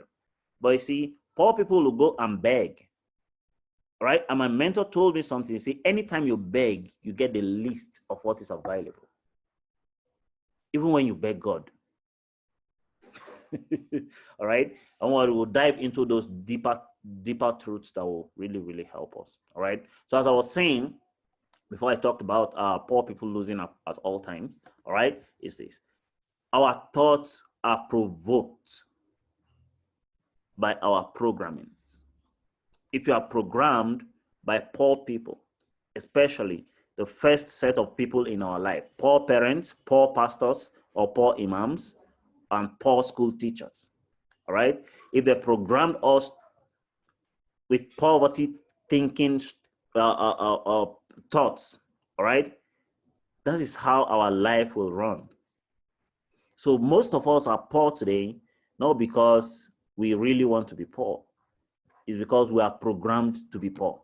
But you see, poor people will go and beg. All right. And my mentor told me something. You see, anytime you beg, you get the list of what is available. Even when you beg God. All right. And we'll dive into those deeper truths that will really, really help us. All right. So as I was saying, before I talked about poor people losing at all times, all right, is this. Our thoughts are provoked by our programming. If you are programmed by poor people, especially the first set of people in our life, poor parents, poor pastors, or poor imams, and poor school teachers, all right? If they programmed us with poverty thinking thoughts, all right? That is how our life will run. So most of us are poor today, not because we really want to be poor. It's because we are programmed to be poor.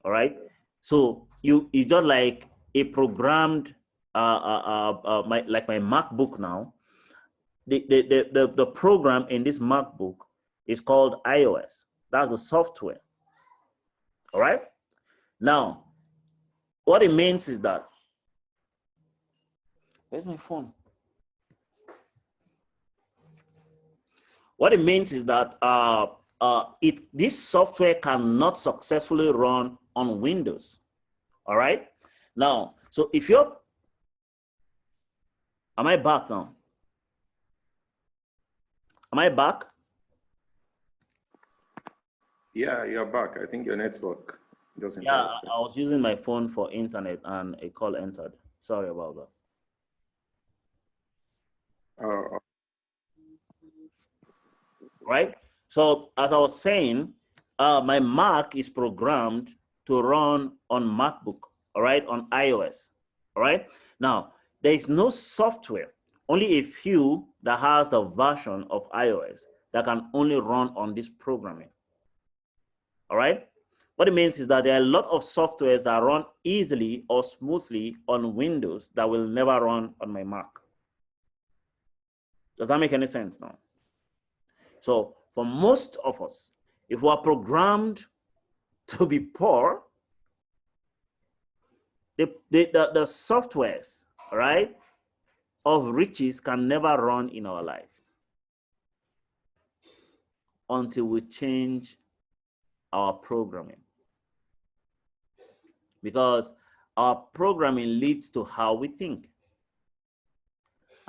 All right? So it's just like a programmed, like my MacBook now. The program in this MacBook is called iOS. That's the software. All right? Now, what it means is that, where's my phone? What it means is that this software cannot successfully run on Windows. All right? Now, so if you're, am I back now? Am I back? Yeah, you're back. I think your network doesn't. Yeah, I was using my phone for internet and a call entered. Sorry about that. Right? So as I was saying, my Mac is programmed to run on MacBook, all right, on iOS, all right? Now, there is no software, only a few that has the version of iOS that can only run on this programming, all right? What it means is that there are a lot of softwares that run easily or smoothly on Windows that will never run on my Mac. Does that make any sense now? So for most of us, if we are programmed to be poor, the softwares, right, of riches can never run in our life until we change our programming. Because our programming leads to how we think.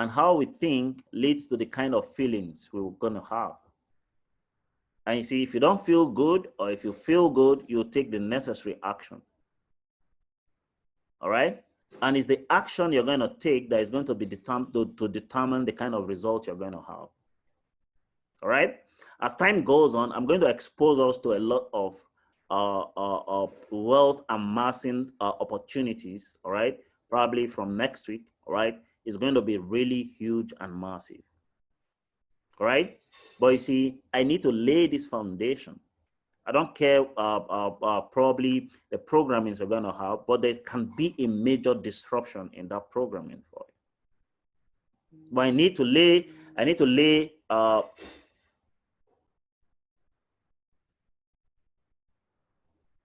And how we think leads to the kind of feelings we're going to have. And you see, if you don't feel good, or if you feel good, you'll take the necessary action. All right? And it's the action you're going to take that is going to be to determine the kind of result you're going to have. All right? As time goes on, I'm going to expose us to a lot of wealth amassing opportunities, all right? Probably from next week, all right? It's going to be really huge and massive. All right? But you see, I need to lay this foundation. I don't care probably the programming you're going to have, but there can be a major disruption in that programming for you. But I need to lay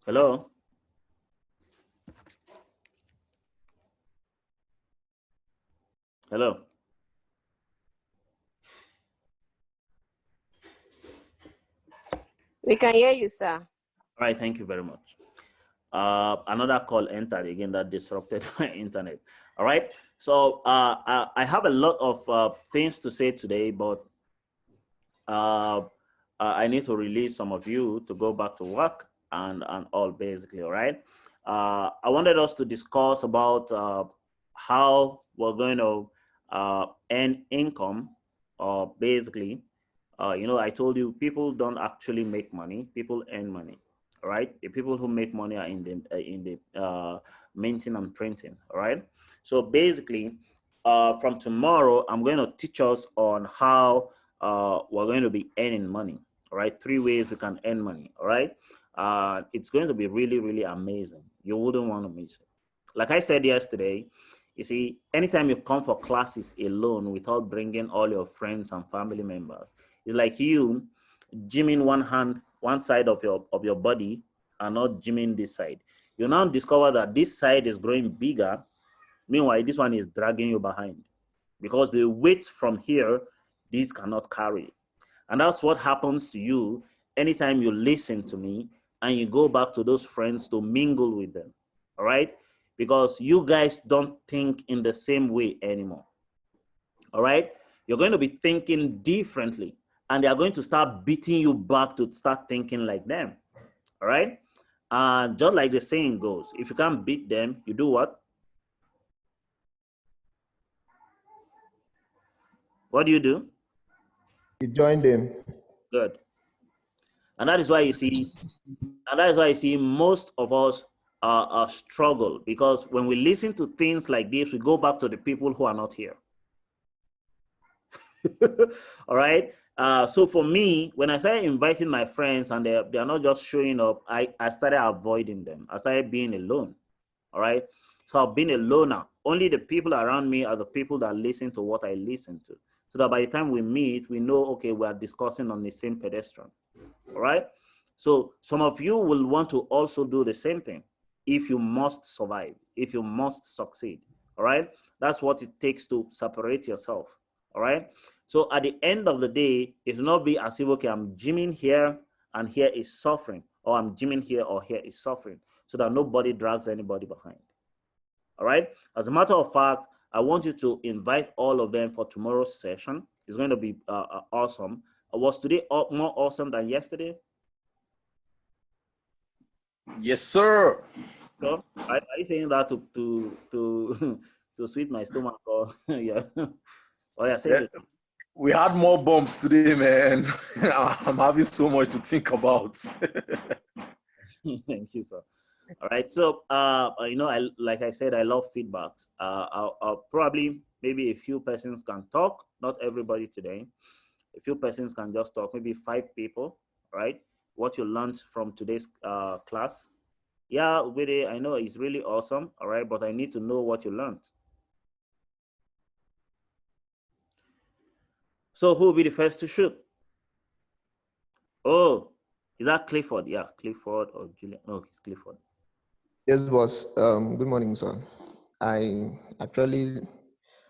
hello? Hello? We can hear you, sir. All right, thank you very much. Another call entered again that disrupted my internet. All right, so I have a lot of things to say today, but I need to release some of you to go back to work and all basically, all right? I wanted us to discuss about how we're going to earn income, basically. I told you people don't actually make money; people earn money, all right? The people who make money are in the minting and printing, all right? So basically, from tomorrow, I'm going to teach us on how we're going to be earning money, all right? 3 ways we can earn money, all right? It's going to be really, really amazing. You wouldn't want to miss it. Like I said yesterday, you see, anytime you come for classes alone without bringing all your friends and family members, it's like you gymming one side of your body and not gymming this side. You now discover that this side is growing bigger. Meanwhile, this one is dragging you behind because the weight from here, this cannot carry. And that's what happens to you anytime you listen to me and you go back to those friends to mingle with them. All right? Because you guys don't think in the same way anymore. All right? You're going to be thinking differently, and they are going to start beating you back to start thinking like them. All right? Just like the saying goes, if you can't beat them, you do what? What do? You join them. Good. And that is why you see, most of us struggle, because when we listen to things like this, we go back to the people who are not here. All right. So for me, when I started inviting my friends and they are not just showing up, I started avoiding them. I started being alone. All right. So I've been a loner. Only the people around me are the people that listen to what I listen to. So that by the time we meet, we know, okay, we are discussing on the same pedestrian. All right. So some of you will want to also do the same thing if you must survive, if you must succeed. All right. That's what it takes to separate yourself. All right. So at the end of the day, it will not be as if, okay, I'm gymming here and here is suffering, or I'm gymming here or here is suffering, so that nobody drags anybody behind. All right. As a matter of fact, I want you to invite all of them for tomorrow's session. It's going to be awesome. Was today more awesome than yesterday? Yes, sir. So, are you saying that to to sweet my stomach, or yeah? Oh yeah, say it. We had more bumps today, man. I'm having so much to think about. Thank you, sir. All right. So, like I said, I love feedbacks. I'll probably, maybe a few persons can talk. Not everybody today. A few persons can just talk. Maybe 5 people. Right. What you learned from today's class. Yeah, really, I know it's really awesome. All right, but I need to know what you learned. So, who will be the first to shoot? Oh, is that Clifford? Yeah, Clifford or Julian? No, it's Clifford. Yes, boss. Good morning, sir. I actually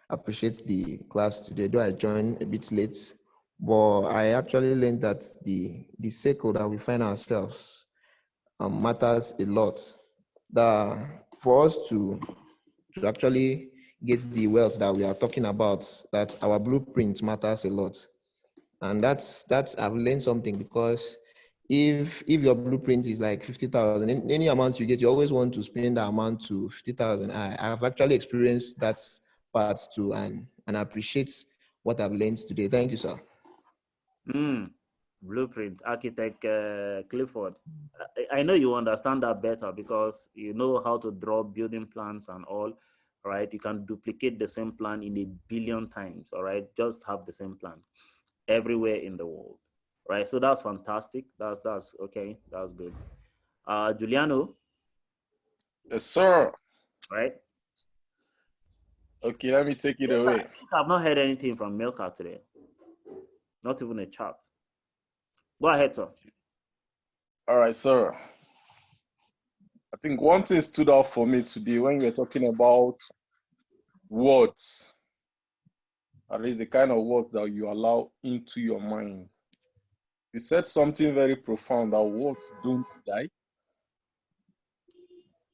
appreciate the class today, though I joined a bit late, but I actually learned that the circle that we find ourselves matters a lot. That for us to actually get the wealth that we are talking about, that our blueprint matters a lot. And that's I've learned something, because if your blueprint is like 50,000, any amount you get, you always want to spend the amount to 50,000. I've actually experienced that part too, and I appreciate what I've learned today. Thank you, sir. Blueprint architect Clifford. I know you understand that better because you know how to draw building plans and all, right? You can duplicate the same plan in 1 billion times, all right? Just have the same plan everywhere in the world, right? So that's fantastic. That's okay. That's good. Giuliano, Yes, sir. right? Okay, let me take it away. I've not heard anything from Milka today. Not even a chat. Go ahead, sir. All right, sir. I think one thing stood out for me today when we were talking about words, at least the kind of words that you allow into your mind. You said something very profound, that words don't die.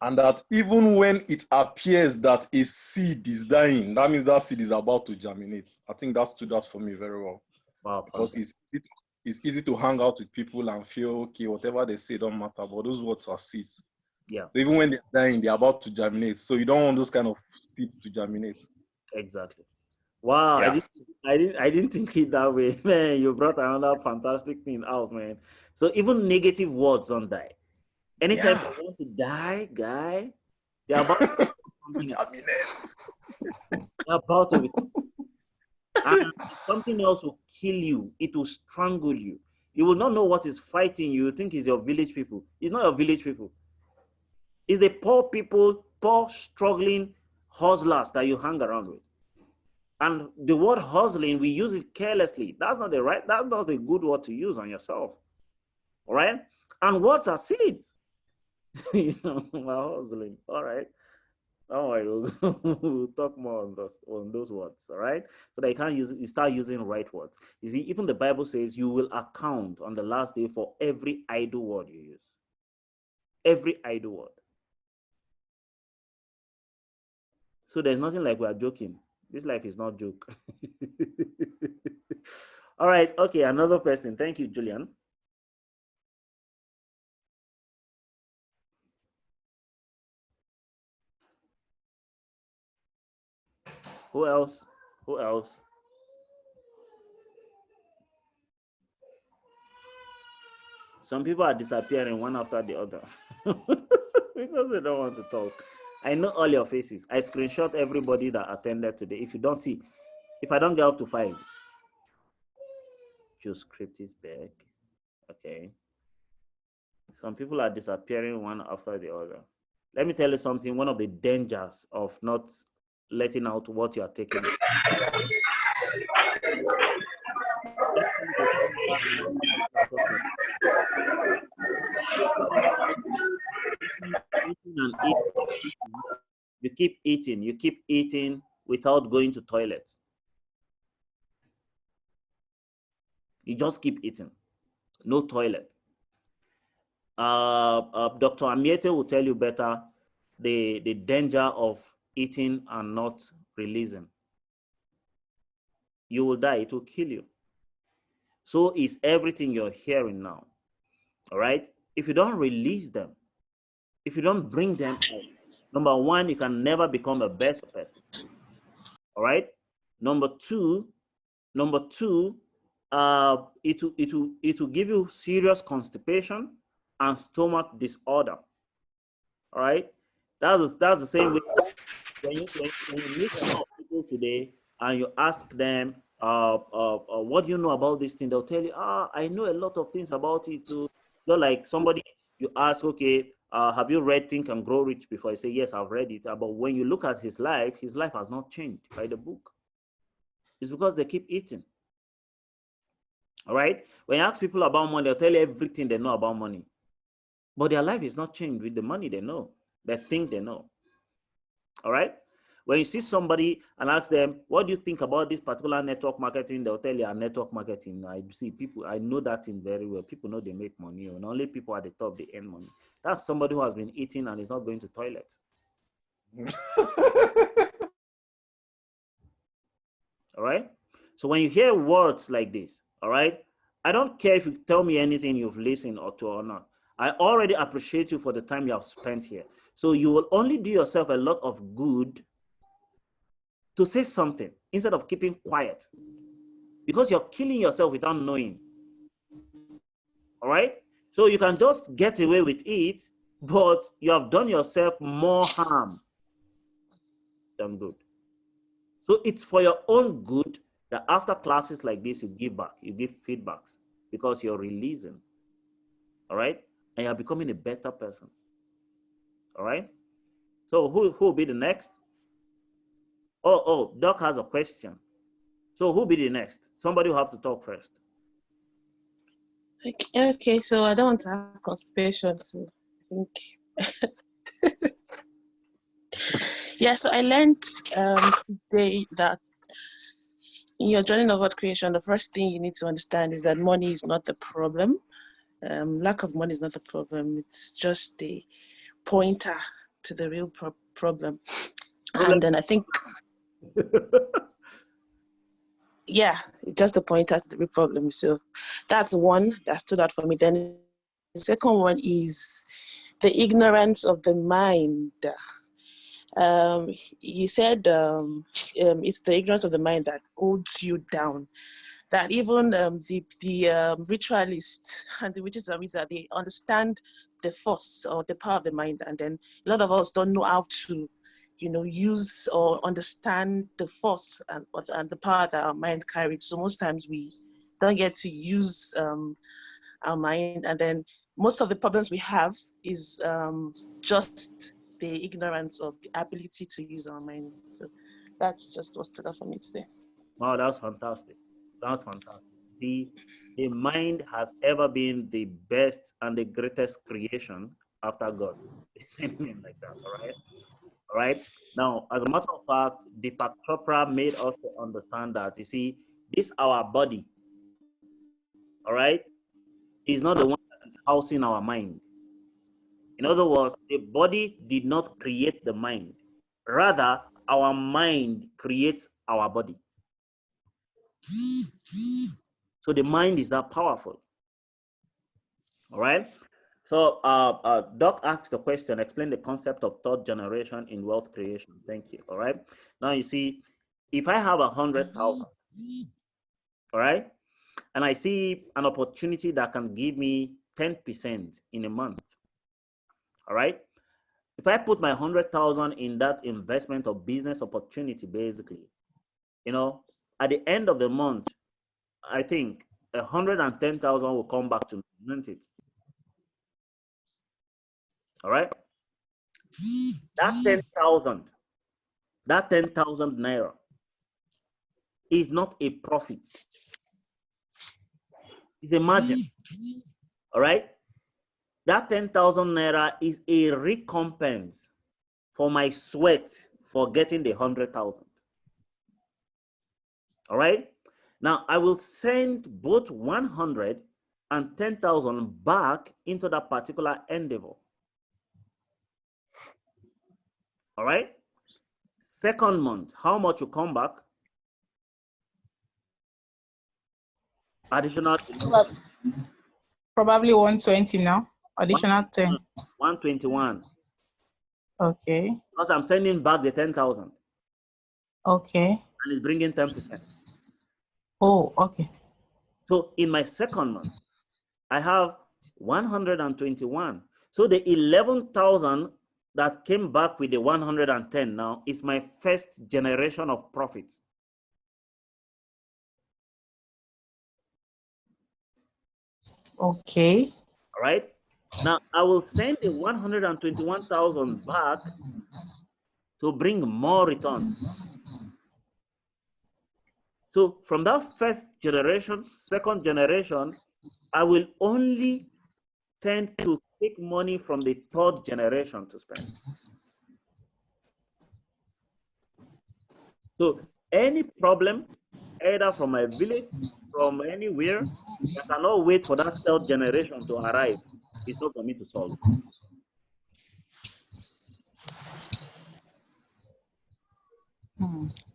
And that even when it appears that a seed is dying, that means that seed is about to germinate. I think that stood out for me very well. Wow, because it's it's easy to hang out with people and feel, okay, whatever they say don't matter, but those words are seeds. Yeah, So even when they're dying, they're about to germinate. So you don't want those kind of people to germinate. exactly. Wow, Yeah. I didn't think it that way. Man, you brought another fantastic thing out, man. So even negative words don't die. Anytime Yeah. you want to die, guy, they're about to To something, germinate. they're about to, and something else will kill you. It will strangle you. You will not know what is fighting you. You think it's your village people. It's not your village people. It's the poor people, poor, struggling hustlers that you hang around with. And the word hustling, we use it carelessly. That's not a good word to use on yourself. All right? And words are seeds. You know, hustling. All right. Don't worry, we'll talk more on those words, all right? So that you start using right words. You see, even the Bible says you will account on the last day for every idle word you use. Every idle word. So there's nothing like we are joking. This life is not joke. All right, okay, another person. Thank you, Julian. Who else? Who else? Some people are disappearing one after the other because they don't want to talk. I know all your faces. I screenshot everybody that attended today. If you don't see, if I don't get up to 5, your script is back. Okay. Some people are disappearing one after the other. Let me tell you something. One of the dangers of not letting out what you are taking. Eating and eating. You keep eating without going to toilet. You just keep eating, no toilet. Dr. Amiete will tell you better the danger of eating and not releasing. You will die, it will kill you. So is everything you're hearing now, all right? If you don't release them, if you don't bring them out, number one, you can never become a better person, all right? Number two, it will give you serious constipation and stomach disorder. All right, that's the same way when you meet a lot of people today and you ask them, what do you know about this thing? They'll tell you, I know a lot of things about it too. Not like somebody you ask, okay, have you read Think and Grow Rich before? I say, yes, I've read it. But when you look at his life has not changed by the book. It's because they keep eating. All right. When you ask people about money, they'll tell you everything they know about money. But their life is not changed with the money they know. They think they know. All right. When you see somebody and ask them, what do you think about this particular network marketing? They'll tell you, network marketing. I see people, I know that thing very well. People know they make money, and only people at the top, they earn money. That's somebody who has been eating and is not going to toilet. All right. So when you hear words like this, all right, I don't care if you tell me anything you've listened or not. I already appreciate you for the time you have spent here. So you will only do yourself a lot of good to say something instead of keeping quiet, because you're killing yourself without knowing. All right. So you can just get away with it, but you have done yourself more harm than good. So it's for your own good that after classes like this, you give back, you give feedbacks, because you're releasing. All right. And you're becoming a better person. All right. So who will be the next? Oh, Doc has a question. So who will be the next? Somebody will have to talk first. Okay, so I don't want to have constipation, so I think. Yeah, so I learned today that in your journey of creation, the first thing you need to understand is that money is not the problem. Lack of money is not the problem. It's just the pointer to the real problem. And then I think, yeah, just to point out the big problem. So that's one that stood out for me. Then the second one is the ignorance of the mind. You said it's the ignorance of the mind that holds you down. That even the ritualists and the witches and wizards, they understand the force or the power of the mind, and then a lot of us don't know how to, use or understand the force and the power that our mind carries. So most times we don't get to use our mind, and then most of the problems we have is just the ignorance of the ability to use our mind. So that's just what stood out for me today. Wow, that's fantastic. That's fantastic. The mind has ever been the best and the greatest creation after God. It's anything like that, all right? All right. Now, as a matter of fact, Deepak Chopra made us to understand that, you see, this our body, all right, is not the one that is housing our mind. In other words, the body did not create the mind. Rather, our mind creates our body. So the mind is that powerful. All right. So Doc asked the question, explain the concept of third generation in wealth creation. Thank you. All right. Now you see, if I have 100,000, all right, and I see an opportunity that can give me 10% in a month, all right. If I put my 100,000 in that investment or business opportunity, basically, at the end of the month, I think 110,000 will come back to me, isn't it? All right. That 10,000 naira is not a profit. It's a margin. All right. That 10,000 naira is a recompense for my sweat for getting the 100,000. All right. Now I will send both 100 and 10,000 back into that particular endeavor. All right. Second month, how much will come back? Additional probably 120 now. Additional 10. 121. Okay. Because I'm sending back the 10,000. Okay. And it's bringing 10%. Oh, okay. So in my second month, I have 121. So the 11,000 that came back with the 110 now is my first generation of profits. Okay. All right. Now I will send the 121,000 back to bring more return. So from that first generation, second generation, I will only tend to take money from the third generation to spend. So any problem, either from my village, from anywhere, I cannot wait for that third generation to arrive. It's not for me to solve.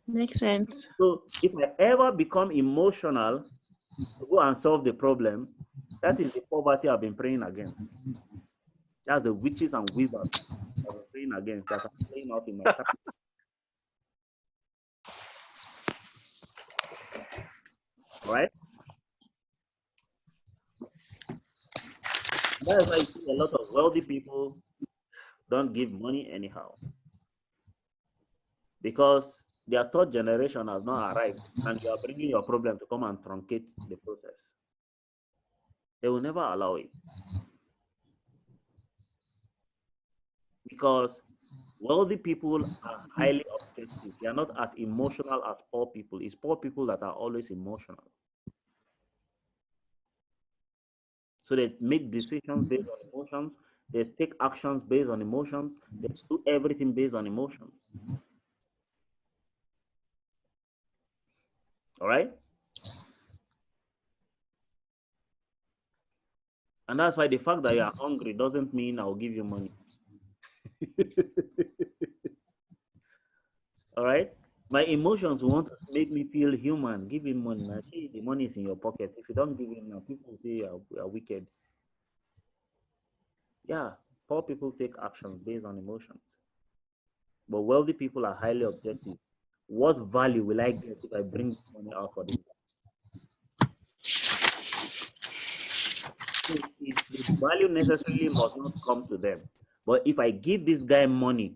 Makes sense. So if I ever become emotional to go and solve the problem, that is the poverty I've been praying against. That's the witches and wizards I've been praying against that are playing out in my time. Right? That's why you see a lot of wealthy people don't give money anyhow. Because their third generation has not arrived and you are bringing your problem to come and truncate the process. They will never allow it. Because wealthy people are highly objective. They are not as emotional as poor people. It's poor people that are always emotional. So they make decisions based on emotions. They take actions based on emotions. They do everything based on emotions. All right? And that's why the fact that you are hungry doesn't mean I'll give you money. All right? My emotions want to make me feel human. Give him money. Now, see, the money is in your pocket. If you don't give him now, people will say you are wicked. Yeah, poor people take actions based on emotions. But wealthy people are highly objective. What value will I get if I bring this money out for this guy? So the value necessarily must not come to them. But if I give this guy money,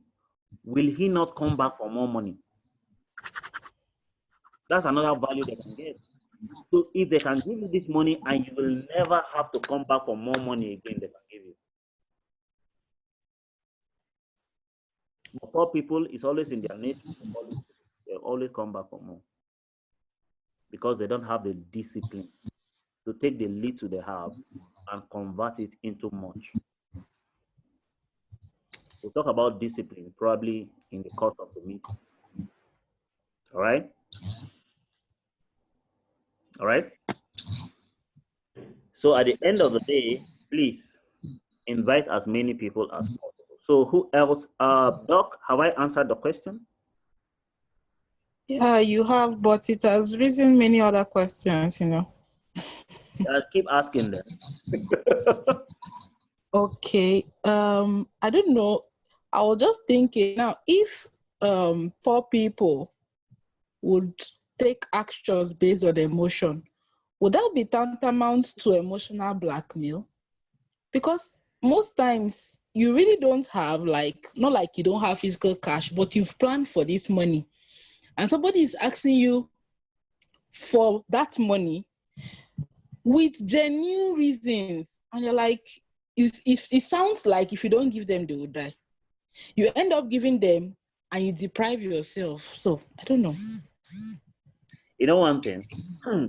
will he not come back for more money? That's another value they can get. So if they can give you this money and you will never have to come back for more money again, they can give you. But poor people, it's always in their nature. They always come back for more because they don't have the discipline to take the little they have and convert it into much. We'll talk about discipline probably in the course of the meeting. All right? All right? So at the end of the day, please invite as many people as possible. So who else? Doc, have I answered the question? Yeah, you have, but it has risen many other questions, you know. Keep asking them. Okay. I don't know. I was just thinking now, if poor people would take actions based on emotion, would that be tantamount to emotional blackmail? Because most times you really don't have, like, not like you don't have physical cash, but you've planned for this money, and somebody is asking you for that money with genuine reasons, and you're like, it sounds like if you don't give them, they will die. You end up giving them and you deprive yourself. So I don't know. You know one thing,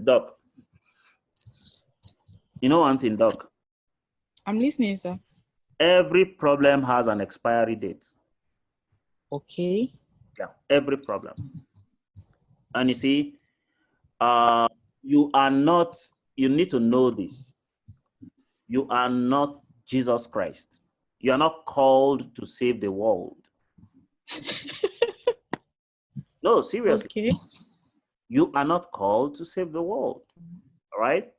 Doc. You know one thing, Doc. I'm listening, sir. Every problem has an expiry date. Okay. Yeah, every problem. And you see, you are not, you need to know this. You are not Jesus Christ. You are not called to save the world. No, seriously. Okay. You are not called to save the world. All right?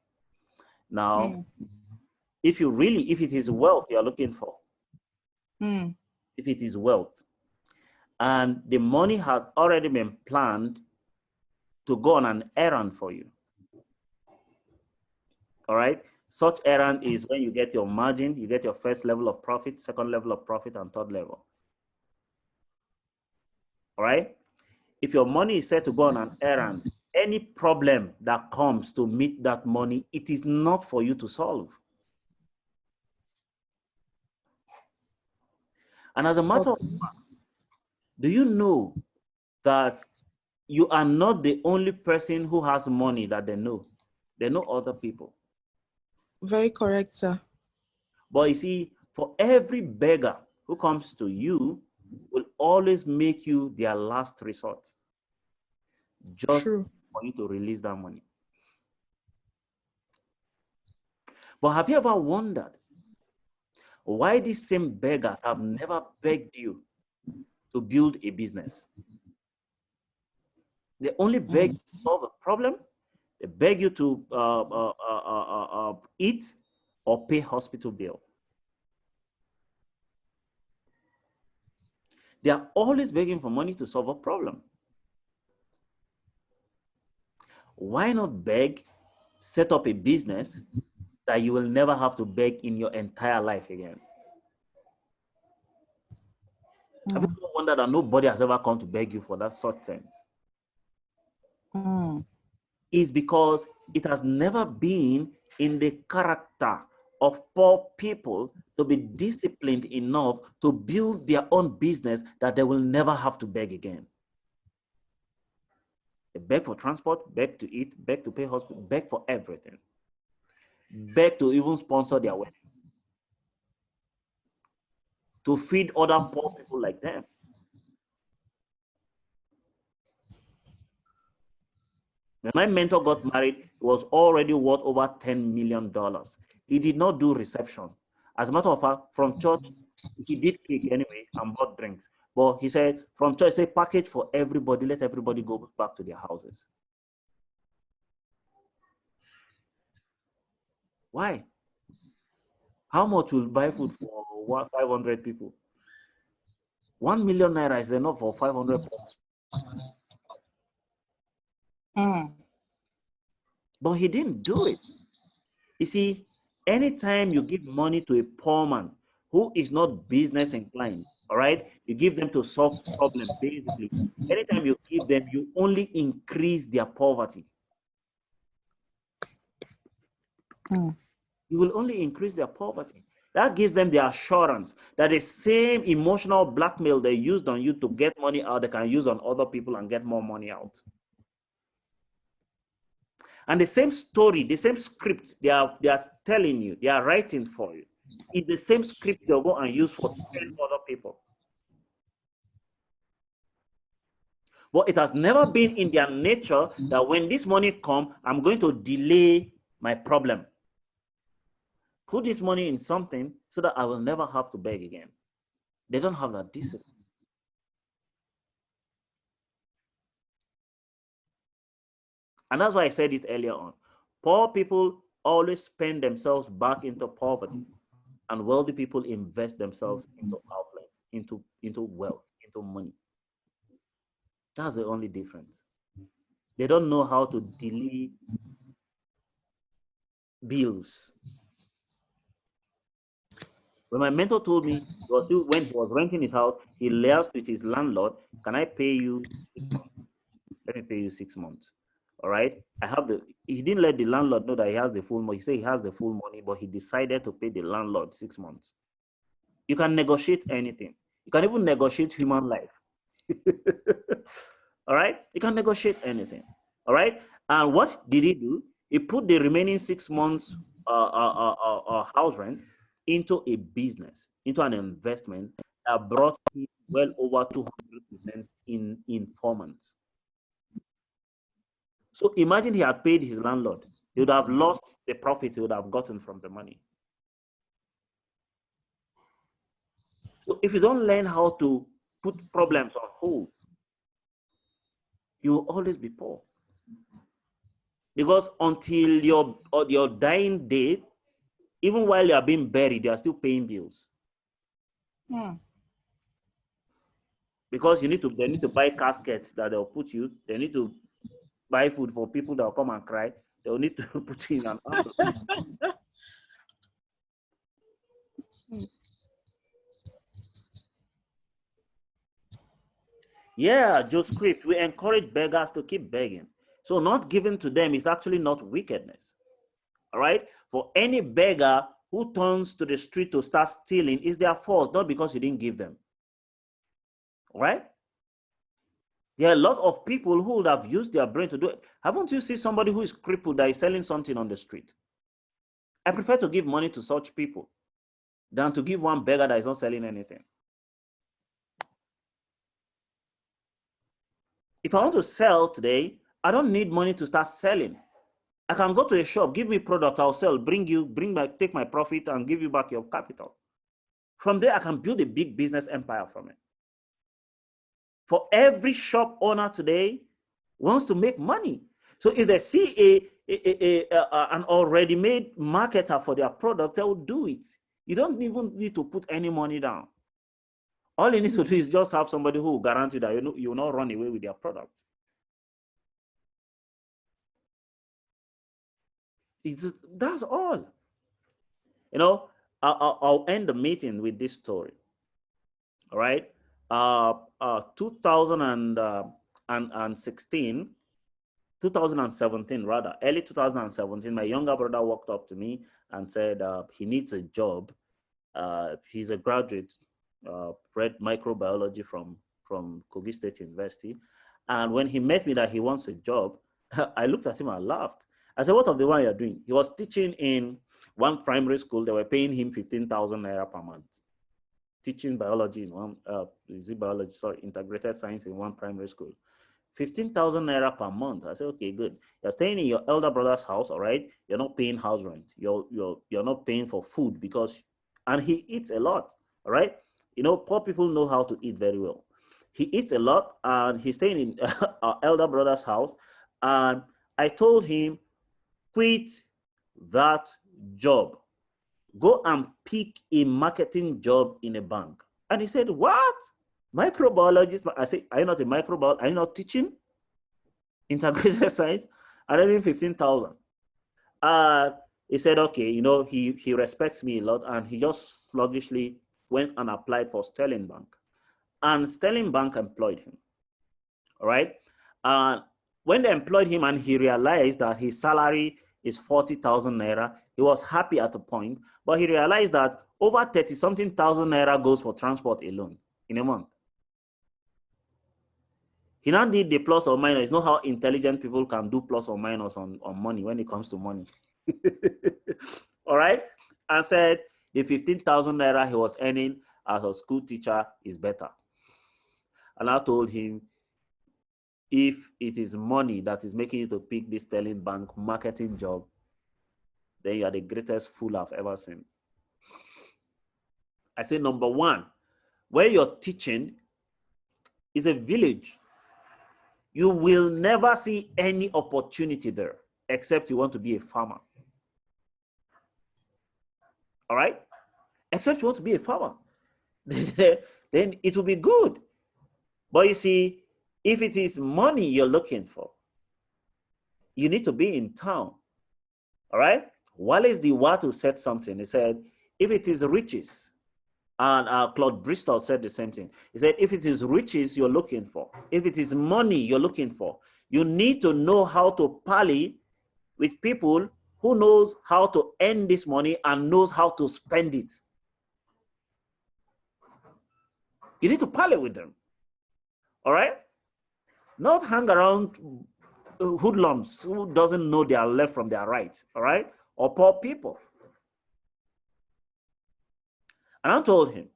Now, if it is wealth you are looking for, if it is wealth, and the money has already been planned to go on an errand for you. All right? Such errand is when you get your margin, you get your first level of profit, second level of profit, and third level. All right? If your money is set to go on an errand, any problem that comes to meet that money, it is not for you to solve. And as a matter of fact, do you know that you are not the only person who has money that they know? They know other people. Very correct, sir. But you see, for every beggar who comes to you, will always make you their last resort. Just True. for you to release that money. But have you ever wondered why these same beggars have never begged you to build a business? They only beg you to solve a problem. They beg you to eat or pay hospital bill. They are always begging for money to solve a problem. Why not beg, set up a business that you will never have to beg in your entire life again? Have you ever wondered that nobody has ever come to beg you for that such things? Is because it has never been in the character of poor people to be disciplined enough to build their own business that they will never have to beg again. They beg for transport, beg to eat, beg to pay hospital, beg for everything. Beg to even sponsor their wedding. To feed other poor people like them. When my mentor got married, it was already worth over $10 million. He did not do reception. As a matter of fact, from church, he did cake anyway and bought drinks. But he said, from choice, say package for everybody, let everybody go back to their houses. Why? How much will buy food for 500 people? 1 million naira is enough for 500 people. But he didn't do it. You see, anytime you give money to a poor man who is not business inclined, all right, you give them to solve problems, basically. Anytime you give them, you only increase their poverty. You will only increase their poverty. That gives them the assurance that the same emotional blackmail they used on you to get money out, they can use on other people and get more money out. And the same story, the same script they are telling you, they are writing for you, is the same script they'll go and use for 10 other people. But it has never been in their nature that when this money comes, I'm going to delay my problem. Put this money in something so that I will never have to beg again. They don't have that discipline. And that's why I said it earlier on. Poor people always spend themselves back into poverty, and wealthy people invest themselves into outlets, into wealth, into money. That's the only difference. They don't know how to delay bills. When my mentor told me, when he was renting it out, he liaised with his landlord, can I pay you 6 months? Let me pay you 6 months. All right. He didn't let the landlord know that he has the full money. He said he has the full money, but he decided to pay the landlord 6 months. You can negotiate anything. You can even negotiate human life. All right. You can negotiate anything. All right. And what did he do? He put the remaining 6 months house rent into a business, into an investment that brought him well over 200% in 4 months. So imagine he had paid his landlord. He would have lost the profit he would have gotten from the money. So if you don't learn how to put problems on hold, you will always be poor. Because until your dying date, even while you are being buried, you are still paying bills. Because they need to buy caskets that they'll put you. They need to buy food for people that will come and cry. They'll need to put you in an ambulance. Yeah, Joe Script, we encourage beggars to keep begging. So not giving to them is actually not wickedness. All right? For any beggar who turns to the street to start stealing, is their fault, not because you didn't give them. All right? There are a lot of people who would have used their brain to do it. Haven't you seen somebody who is crippled that is selling something on the street? I prefer to give money to such people than to give one beggar that is not selling anything. If I want to sell today, I don't need money to start selling. I can go to a shop, give me product, I'll sell, take my profit and give you back your capital. From there, I can build a big business empire from it. For every shop owner today wants to make money. So if they see an already made marketer for their product, they will do it. You don't even need to put any money down. All you need to do is just have somebody who will guarantee that you will not run away with their product. That's all. You know, I'll end the meeting with this story. All right. 2017 rather, early 2017, my younger brother walked up to me and said he needs a job. He's a graduate, read microbiology from Kogi State University. And when he met me that he wants a job, I looked at him and laughed. I said, what of the one you're doing? He was teaching in one primary school. They were paying him 15,000 naira per month. Teaching biology in one, integrated science in one primary school. 15,000 naira per month. I said, okay, good. You're staying in your elder brother's house, all right? You're not paying house rent. You're not paying for food and he eats a lot, all right? You know, poor people know how to eat very well. He eats a lot, and he's staying in our elder brother's house. And I told him, quit that job. Go and pick a marketing job in a bank. And he said, what? Microbiologist? I said, are you not a microbiologist? Are you not teaching integrated science? And I need 15,000. He said, okay, you know, he respects me a lot, and he just sluggishly went and applied for Sterling Bank. And Sterling Bank employed him. All right. When they employed him and he realized that his salary is 40,000 naira, he was happy at a point, but he realized that over 30-something thousand naira goes for transport alone in a month. He now did the plus or minus. You know how intelligent people can do plus or minus on money when it comes to money. All right. And said the 15,000 naira he was earning as a school teacher is better. And I told him, if it is money that is making you to pick this Sterling Bank marketing job, then you are the greatest fool I've ever seen. I say, number one, where you're teaching is a village. You will never see any opportunity there, except you want to be a farmer. All right? Except you want to be a farmer. Then it will be good. But you see, if it is money you're looking for, you need to be in town. All right? Wallace D. Wattu said something. He said, if it is riches, and Claude Bristol said the same thing. He said, if it is riches you're looking for, if it is money you're looking for, you need to know how to parley with people who knows how to earn this money and knows how to spend it. You need to parley with them. All right? Not hang around hoodlums who doesn't know their left from their right, all right? Or poor people. And I told him,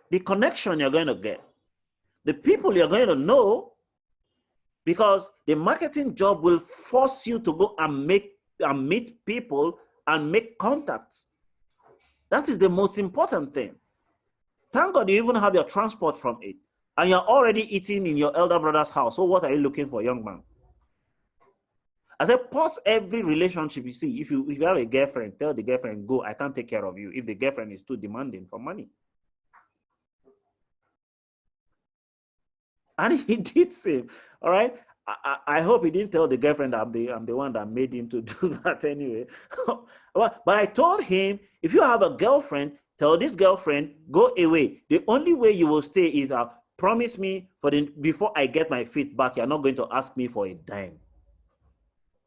the connection you're going to get, the people you're going to know, because the marketing job will force you to go and meet people and make contacts. That is the most important thing. Thank God you even have your transport from it. And you're already eating in your elder brother's house. So what are you looking for, young man? I said, pause every relationship you see. If you have a girlfriend, tell the girlfriend, go, I can't take care of you, if the girlfriend is too demanding for money. And he did same. All right. I hope he didn't tell the girlfriend I'm the one that made him to do that anyway. But I told him, if you have a girlfriend, tell this girlfriend, go away. The only way you will stay is promise me before I get my feet back, you're not going to ask me for a dime.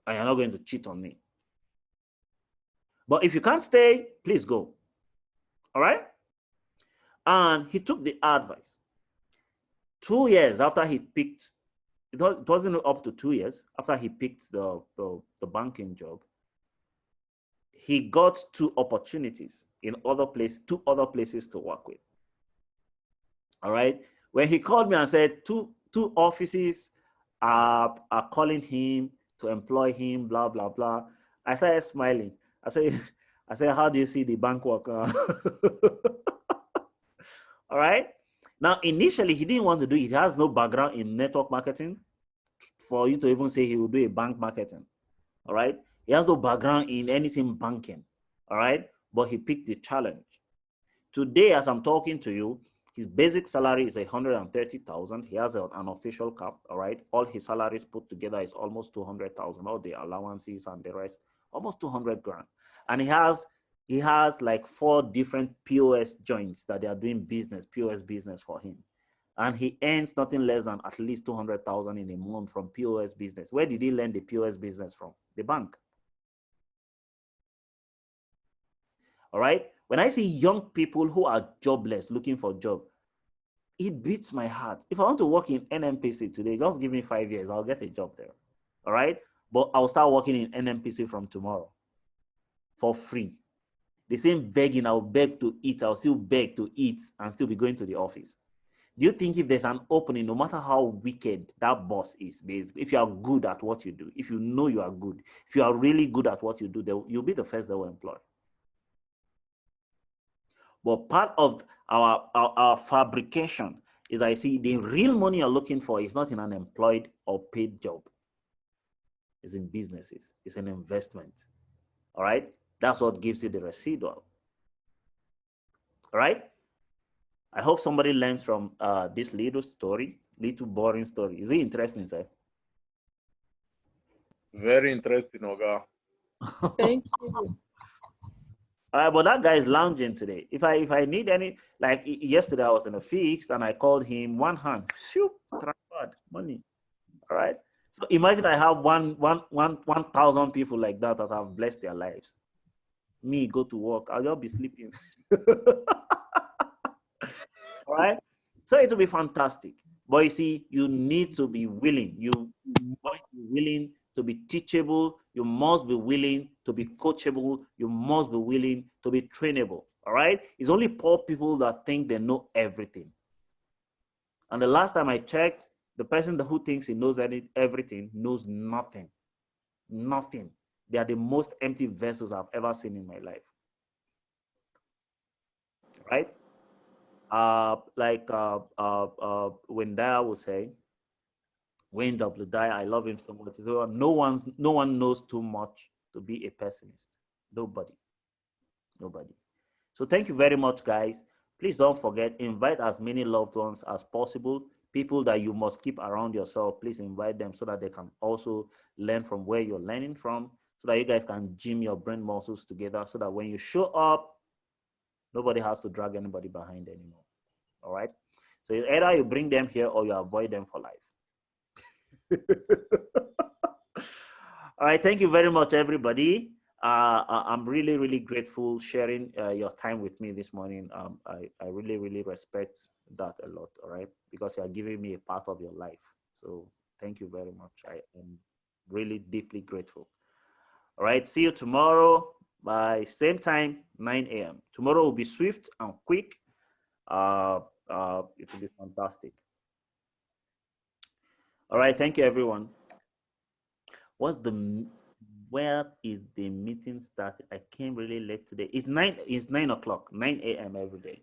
And you're not going to cheat on me. But if you can't stay, please go. All right? And he took the advice. 2 years after he picked, it wasn't up to 2 years, after he picked the banking job, he got 2 opportunities in two other places to work with. All right? When he called me and said two offices are calling him to employ him, blah, blah, blah, I started smiling. I said, how do you see the bank work? All right? Now, initially, he didn't want to do it. He has no background in network marketing for you to even say he will do a bank marketing. All right? He has no background in anything banking. All right? But he picked the challenge. Today, as I'm talking to you, his basic salary is 130,000. He has an official cap. All right? All his salaries put together is almost 200,000. All the allowances and the rest, almost 200 grand. And he has like 4 different POS joints that they are doing POS business for him. And he earns nothing less than at least 200,000 in a month from POS business. Where did he learn the POS business from? The bank. All right? When I see young people who are jobless, looking for a job, it beats my heart. If I want to work in NMPC today, just give me 5 years, I'll get a job there. All right? But I'll start working in NMPC from tomorrow for free. The same begging, I'll beg to eat, I'll still beg to eat and still be going to the office. Do you think if there's an opening, no matter how wicked that boss is, basically, if you are good at what you do, if you know you are good, if you are really good at what you do, you'll be the first they will employ. But part of our fabrication is, I see, the real money you're looking for is not in an employed or paid job. It's in businesses. It's an investment. All right? That's what gives you the residual. All right? I hope somebody learns from this little story, little boring story. Is it interesting, sir? Very interesting, Oga. Thank you. All right, but that guy is lounging today. If I need any, like yesterday, I was in a fix and I called him, one hand, shoot, transferred money. All right. So imagine I have 1,000 people like that have blessed their lives. Me go to work, I'll just be sleeping. All right. So it will be fantastic. But you see, you need to be willing. You must be willing to be teachable. You must be willing to be coachable. You must be willing to be trainable. All right. It's only poor people that think they know everything. And the last time I checked, the person who thinks he knows everything knows nothing. Nothing. They are the most empty vessels I've ever seen in my life. Right? When Daya would say, Wayne W. Dyer, I love him so much. So no one knows too much to be a pessimist. Nobody. So thank you very much, guys. Please don't forget, invite as many loved ones as possible. People that you must keep around yourself, please invite them so that they can also learn from where you're learning from, so that you guys can gym your brain muscles together, so that when you show up, nobody has to drag anybody behind anymore. All right? So either you bring them here or you avoid them for life. All right, thank you very much, everybody. I'm really, really grateful sharing your time with me this morning. I really, really respect that a lot, all right? Because you are giving me a part of your life. So thank you very much. I am really deeply grateful. All right, see you tomorrow by same time, 9 a.m. Tomorrow will be swift and quick. It will be fantastic. All right, thank you, everyone. Where is the meeting started? I came really late today. It's 9 o'clock, 9 a.m. every day.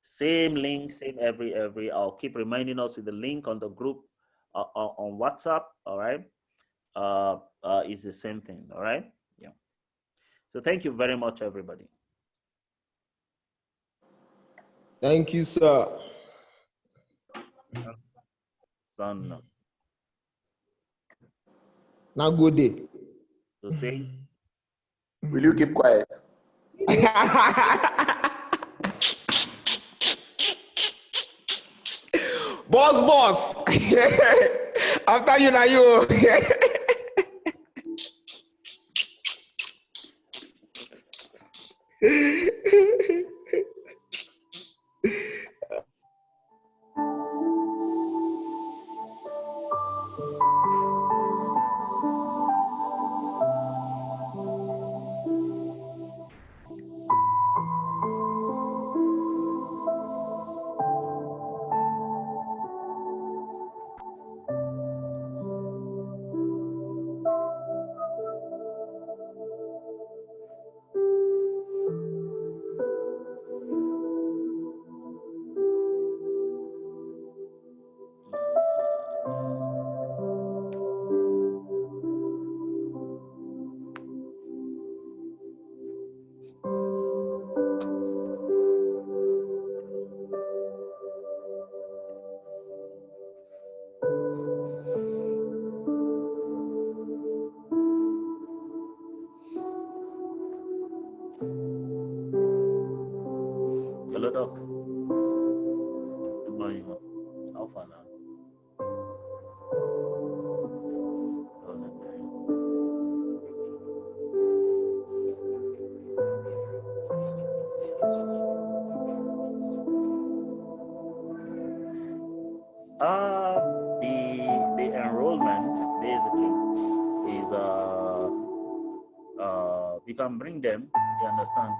Same link, same every. I'll keep reminding us with the link on the group on WhatsApp. All right. It's the same thing. All right. Yeah. So thank you very much, everybody. Thank you, sir. Son. Now good day. So say. Will you keep quiet? boss. After you, now you. Hello, Doc. Good morning. How far now? The enrollment basically is you can bring them, you understand,